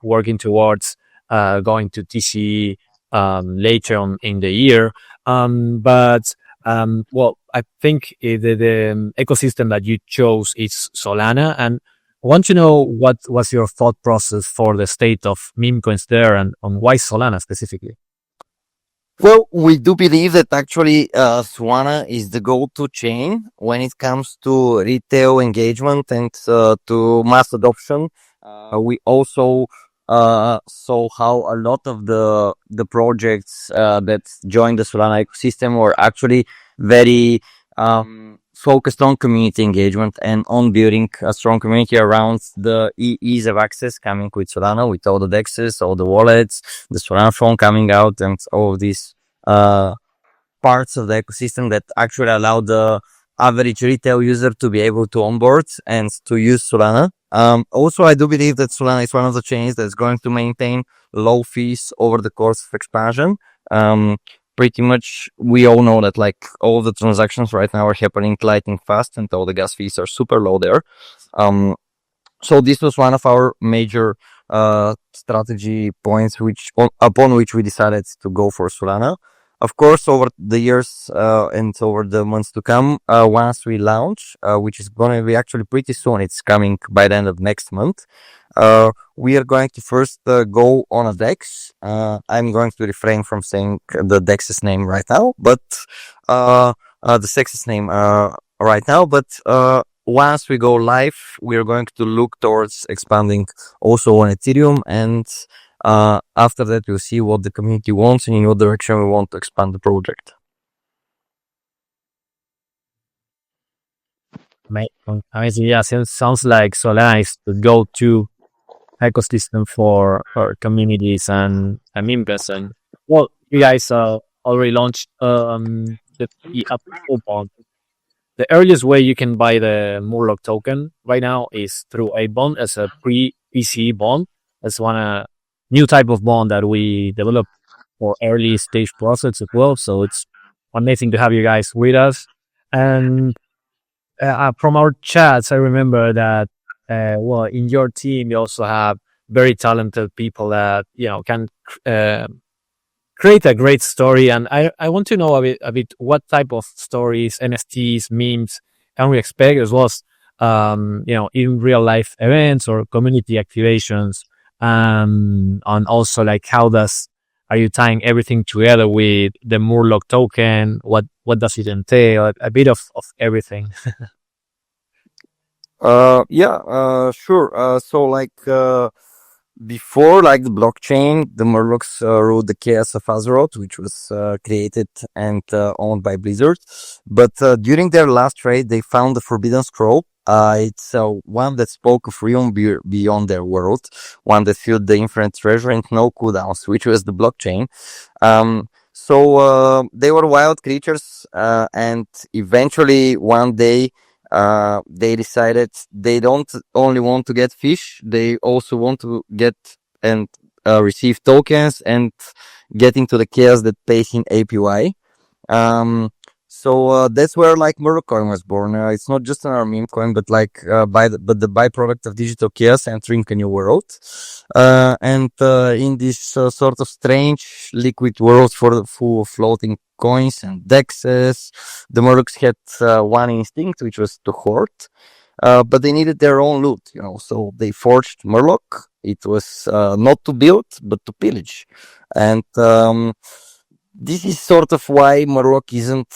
working towards going to TCE later on in the year. But well, I think the ecosystem that you chose is Solana, and I want to know what was your thought process for the state of meme coins there, and on why Solana specifically. Well, we do believe that actually Solana is the go-to chain when it comes to retail engagement and to mass adoption. We also saw how a lot of the projects that joined the Solana ecosystem were actually very focused on community engagement and on building a strong community around the ease of access coming with Solana, with all the DEXs, all the wallets, the Solana phone coming out, and all of these parts of the ecosystem that actually allow the average retail user to be able to onboard and to use Solana. Also, I do believe that Solana is one of the chains that's going to maintain low fees over the course of expansion. Pretty much, we all know that like all the transactions right now are happening lightning fast, and all the gas fees are super low there. So this was one of our major strategy points, upon which we decided to go for Solana. Of course, over the years and over the months to come, once we launch, which is going to be actually pretty soon, it's coming by the end of next month, we are going to first go on a DEX. I'm going to refrain from saying the DEX's name right now, but the SEX's name right now. But once we go live, we are going to look towards expanding also on Ethereum, and after that, we'll see what the community wants and in what direction we want to expand the project. Amazing. Yeah, sounds like Solana is the go-to ecosystem for communities and meme coins. And well, you guys already launched the ApeBond. The earliest way you can buy the Murloc token right now is through a bond as a pre-PCE bond. That's one new type of bond that we developed for early stage process as well. So it's amazing to have you guys with us. And from our chats, I remember that well, in your team you also have very talented people that can create a great story. And I want to know a bit what type of stories, NFTs, memes can we expect, as well as in real life events or community activations. And also like are you tying everything together with the Murloc token? What does it entail? A bit of everything. Sure. So like before, like the blockchain, the Murlocs ruled the chaos of Azeroth, which was created and owned by Blizzard. But during their last trade, they found the Forbidden Scroll. It's one that spoke of realm beyond their world, one that filled the infinite treasure and no cooldowns, which was the blockchain. So they were wild creatures, and eventually one day they decided they don't only want to get fish, they also want to get and receive tokens and get into the chaos that pays in APY. So that's where like Murloc coin was born. It's not just another meme coin, but like the byproduct of digital chaos entering a new world. And in this sort of strange liquid world full of floating coins and dexes, the Murlocs had one instinct, which was to hoard. But they needed their own loot, so they forged Murloc. It was not to build, but to pillage. And this is sort of why Murloc isn't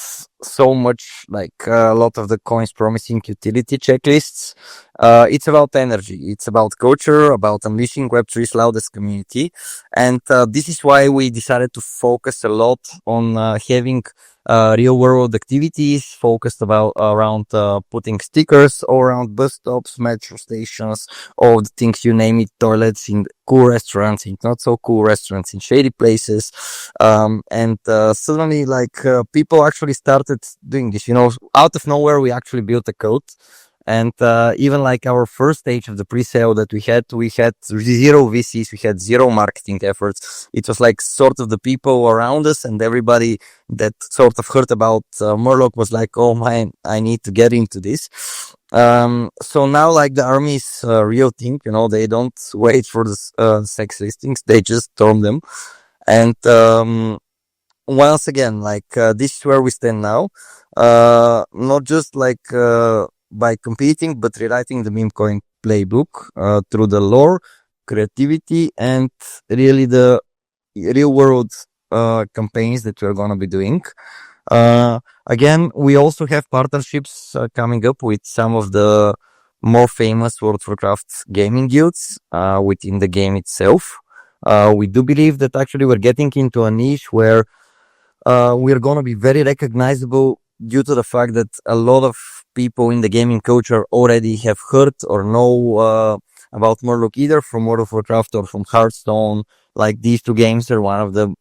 so much like a lot of the coins promising utility checklists. It's about energy. It's about culture, about unleashing Web3's loudest community. And this is why we decided to focus a lot on having real world activities focused around putting stickers all around bus stops, metro stations, all the things you name it, toilets in cool restaurants, in not so cool restaurants, in shady places. And suddenly like people actually started doing this, out of nowhere. We actually built a code. And even like our first stage of the pre-sale that we had zero VCs, we had zero marketing efforts. It was like sort of the people around us and everybody that sort of heard about Murloc was like, oh man, I need to get into this. So now like the army is a real thing, they don't wait for the sex listings, they just storm them. And once again, like this is where we stand now. Not just like by competing, but rewriting the meme coin playbook through the lore, creativity, and really the real world campaigns that we're gonna be doing. Again, we also have partnerships coming up with some of the more famous World of Warcraft gaming guilds within the game itself. We do believe that actually we're getting into a niche where we're going to be very recognizable due to the fact that a lot of people in the gaming culture already have heard or know about Murloc either from World of Warcraft or from Hearthstone. Like these two games are one of the,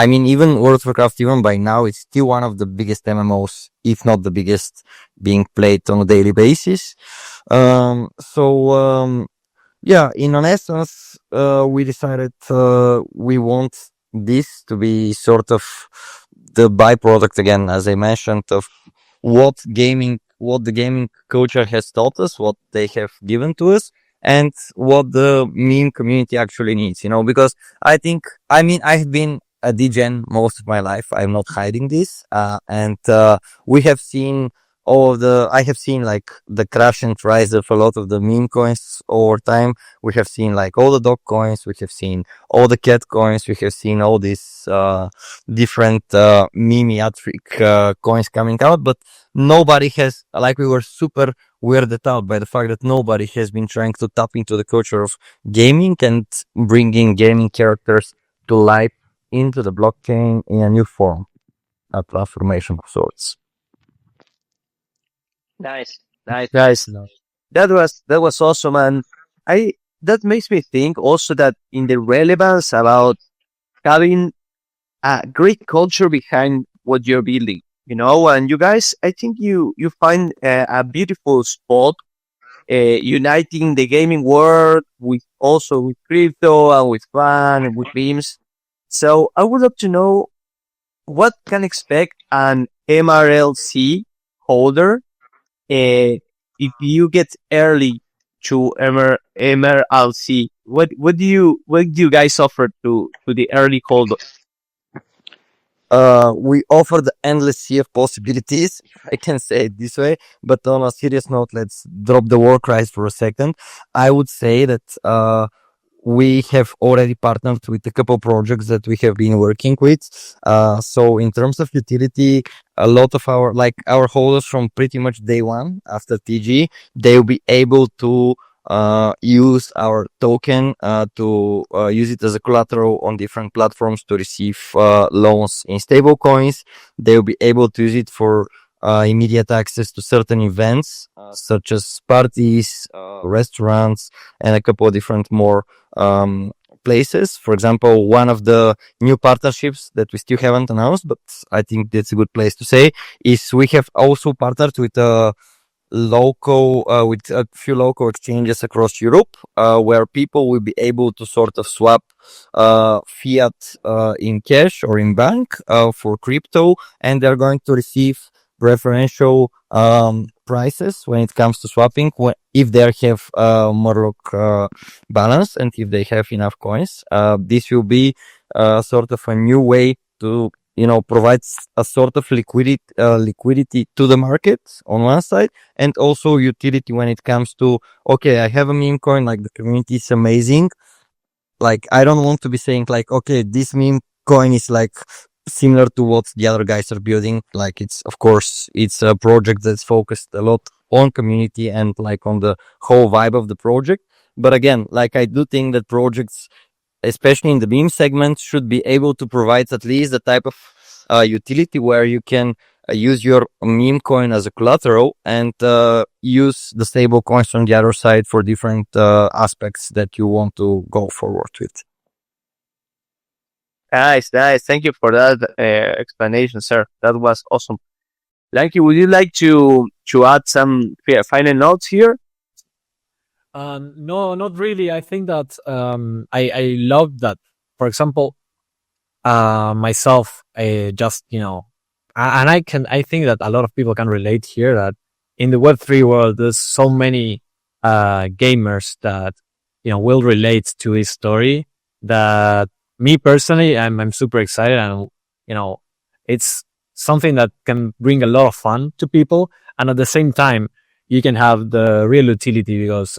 even World of Warcraft, even by now, it's still one of the biggest MMOs, if not the biggest, being played on a daily basis. Yeah, in an essence, we decided we want this to be sort of the byproduct again, as I mentioned, of what the gaming culture has taught us, what they have given to us, and what the meme community actually needs, because I've been a DGen most of my life. I'm not hiding this. And we have seen I have seen like the crash and rise of a lot of the meme coins over time. We have seen like all the dog coins. We have seen all the cat coins. We have seen all these different meme-atric coins coming out, but nobody has, like, we were super weirded out by the fact that nobody has been trying to tap into the culture of gaming and bringing gaming characters to life into the blockchain in a new form, a transformation of sorts. Nice. That was awesome, and that makes me think also that in the relevance about having a great culture behind what you're building, and you guys, I think you find a beautiful spot, uniting the gaming world with crypto and with fun and with memes. So I would love to know what can expect an MRLC holder if you get early to MRLC. What do you guys offer to the early holders? We offer the endless sea of possibilities, I can say it this way. But on a serious note, let's drop the war cries for a second. I would say that we have already partnered with a couple projects that we have been working with. So in terms of utility, a lot of our holders from pretty much day one after TG, they'll be able to use our token to use it as a collateral on different platforms to receive loans in stable coins. They'll be able to use it for immediate access to certain events such as parties, restaurants, and a couple of different more places. For example, one of the new partnerships that we still haven't announced, but I think that's a good place to say, is we have also partnered with with a few local exchanges across Europe, where people will be able to sort of swap fiat in cash or in bank for crypto, and they're going to receive preferential prices when it comes to swapping if they have Murloc balance and if they have enough coins. This will be sort of a new way to provides a sort of liquidity to the market on one side, and also utility when it comes to, okay, I have a meme coin, like the community is amazing. Like, I don't want to be saying like, okay, this meme coin is like similar to what the other guys are building. Like, it's, of course, it's a project that's focused a lot on community and like on the whole vibe of the project. But again, like, I do think that projects, especially in the meme segment, should be able to provide at least the type of utility where you can use your meme coin as a collateral and use the stable coins on the other side for different aspects that you want to go forward with. Nice. Thank you for that explanation, sir. That was awesome. Lanky, would you like to add some final notes here? No, not really. I think that I love that. For example, myself, just and I think that a lot of people can relate here. That in the Web3 world, there's so many gamers that will relate to this story. That me personally, I'm super excited, and it's something that can bring a lot of fun to people, and at the same time, you can have the real utility because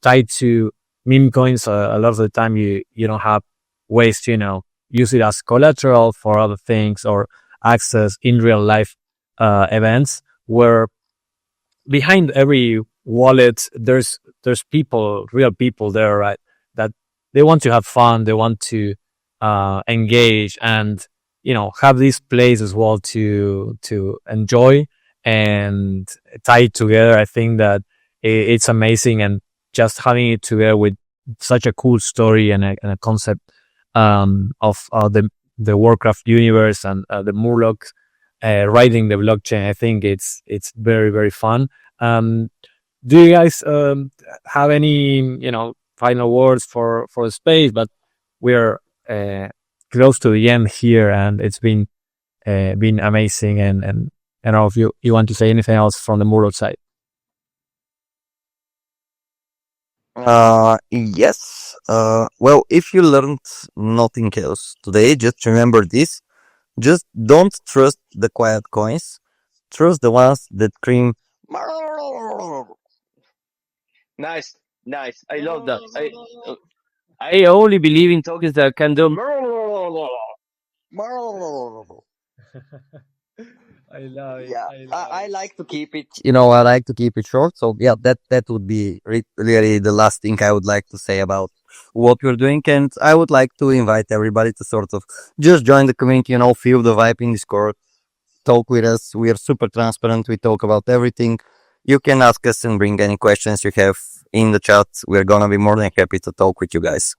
tied to meme coins, a lot of the time you don't have ways to use it as collateral for other things or access in real life events where behind every wallet there's people, real people there, right? That they want to have fun, they want to engage, and have this place as well to enjoy and tie it together. I think that it's amazing, and just having it together with such a cool story and a concept of the Warcraft universe and the Murloc riding the blockchain. I think it's very, very fun. Do you guys have any final words for the space? But we're close to the end here, and it's been amazing. And I don't know if you want to say anything else from the Murloc side. Yes. Well, if you learned nothing else today, just remember this. Just don't trust the quiet coins. Trust the ones that scream. Nice. I love that. I only believe in tokens that can do. I love it. Yeah, I it. like to keep it. I like to keep it short. So yeah, that would be really the last thing I would like to say about what we're doing. And I would like to invite everybody to sort of just join the community. Feel the vibe in Discord. Talk with us. We are super transparent. We talk about everything. You can ask us and bring any questions you have in the chat. We're gonna be more than happy to talk with you guys.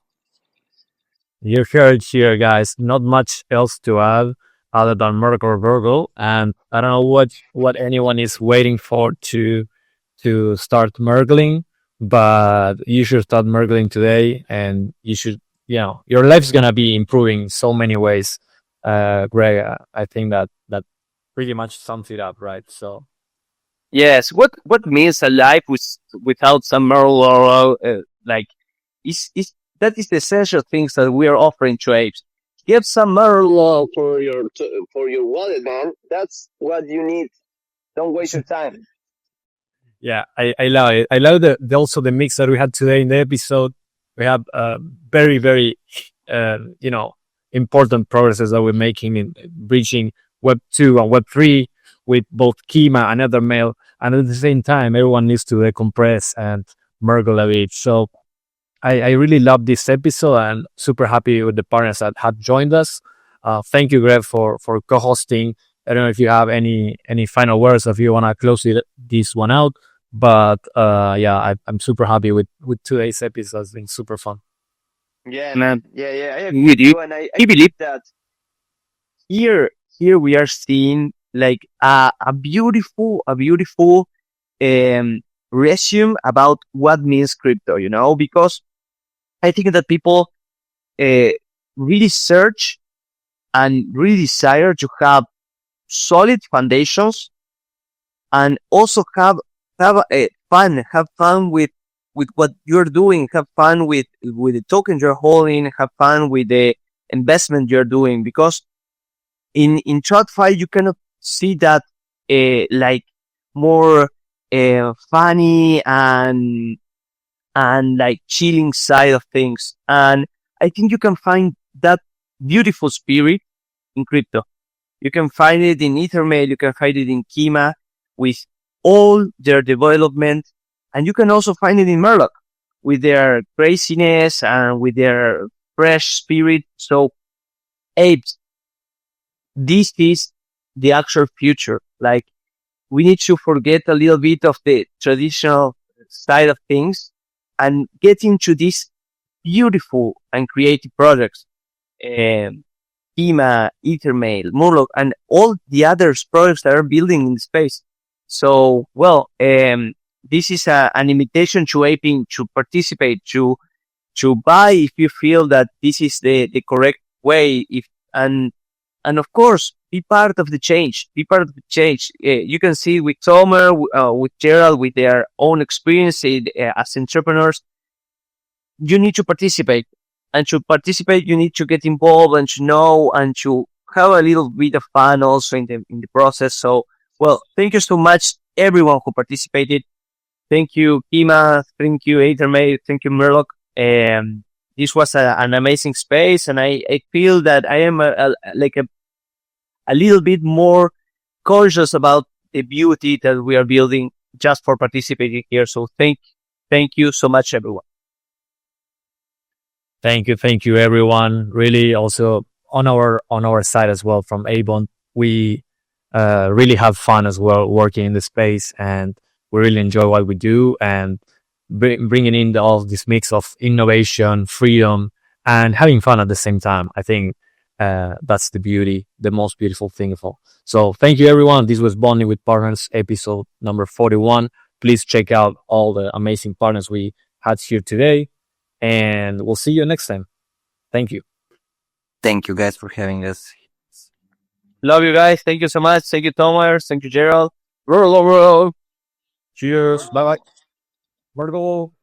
You heard it here, guys. Not much else to add other than Merc or Virgo. And I don't know what anyone is waiting for to start mergling, but you should start mergling today, and you should, your life's gonna be improving in so many ways. Greg, I think that pretty much sums it up, right? So Yes. What means a life without some moral like is that is the essential things that we are offering to apes. Get some moral for your wallet, man. That's what you need. Don't waste your time. yeah, I love it. I love also the mix that we had today in the episode. We have very, very important progresses that we're making in bridging Web 2 and Web 3 with both Kima and ApeBond. And at the same time, everyone needs to decompress and mergle a bit. So I really love this episode and super happy with the partners that have joined us. Thank you, Greg, for co-hosting. I don't know if you have any final words, if you want to close this one out. But yeah, I'm super happy with today's episode. It's been super fun. Yeah, man. Yeah, I agree with you, and I believe that here we are seeing like a beautiful resume about what means crypto. Because I think that people really search and really desire to have solid foundations and also have fun. Have fun with what you're doing. Have fun with the tokens you're holding. Have fun with the investment you're doing, because in TradFi you cannot see that like more funny and like chilling side of things. And I think you can find that beautiful spirit in crypto. You can find it in Ethermail, you can find it in Kima with all their development, and you can also find it in Murloc with their craziness and with their fresh spirit. So, apes, this is the actual future. Like, we need to forget a little bit of the traditional side of things and get into these beautiful and creative projects. Kima, Ethermail, Murloc, and all the other projects that are building in the space. So, well, this is an invitation to Aping to participate, to buy if you feel that this is the correct way. And of course, be part of the change. Be part of the change. You can see with Tomer, with Gerald, with their own experience as entrepreneurs. You need to participate. And to participate, you need to get involved and to know and to have a little bit of fun also in the process. So, well, thank you so much, everyone who participated. Thank you, Kima. Thank you, Ethermail. Thank you, Murloc. This was an amazing space, and I feel that I am a little bit more conscious about the beauty that we are building just for participating here. So thank you so much, everyone. Thank you, everyone. Really, also on our side as well from ApeBond, we really have fun as well working in the space, and we really enjoy what we do and bringing in all this mix of innovation, freedom, and having fun at the same time. I think that's the most beautiful thing of all. So thank you, everyone. This was Bonding with Partners, episode number 41. Please check out all the amazing partners we had here today, and we'll see you next time. Thank you. Thank you guys for having us. Love you guys. Thank you so much. Thank you, Tomer. Thank you, Gerald. Cheers. Bye bye. Margo.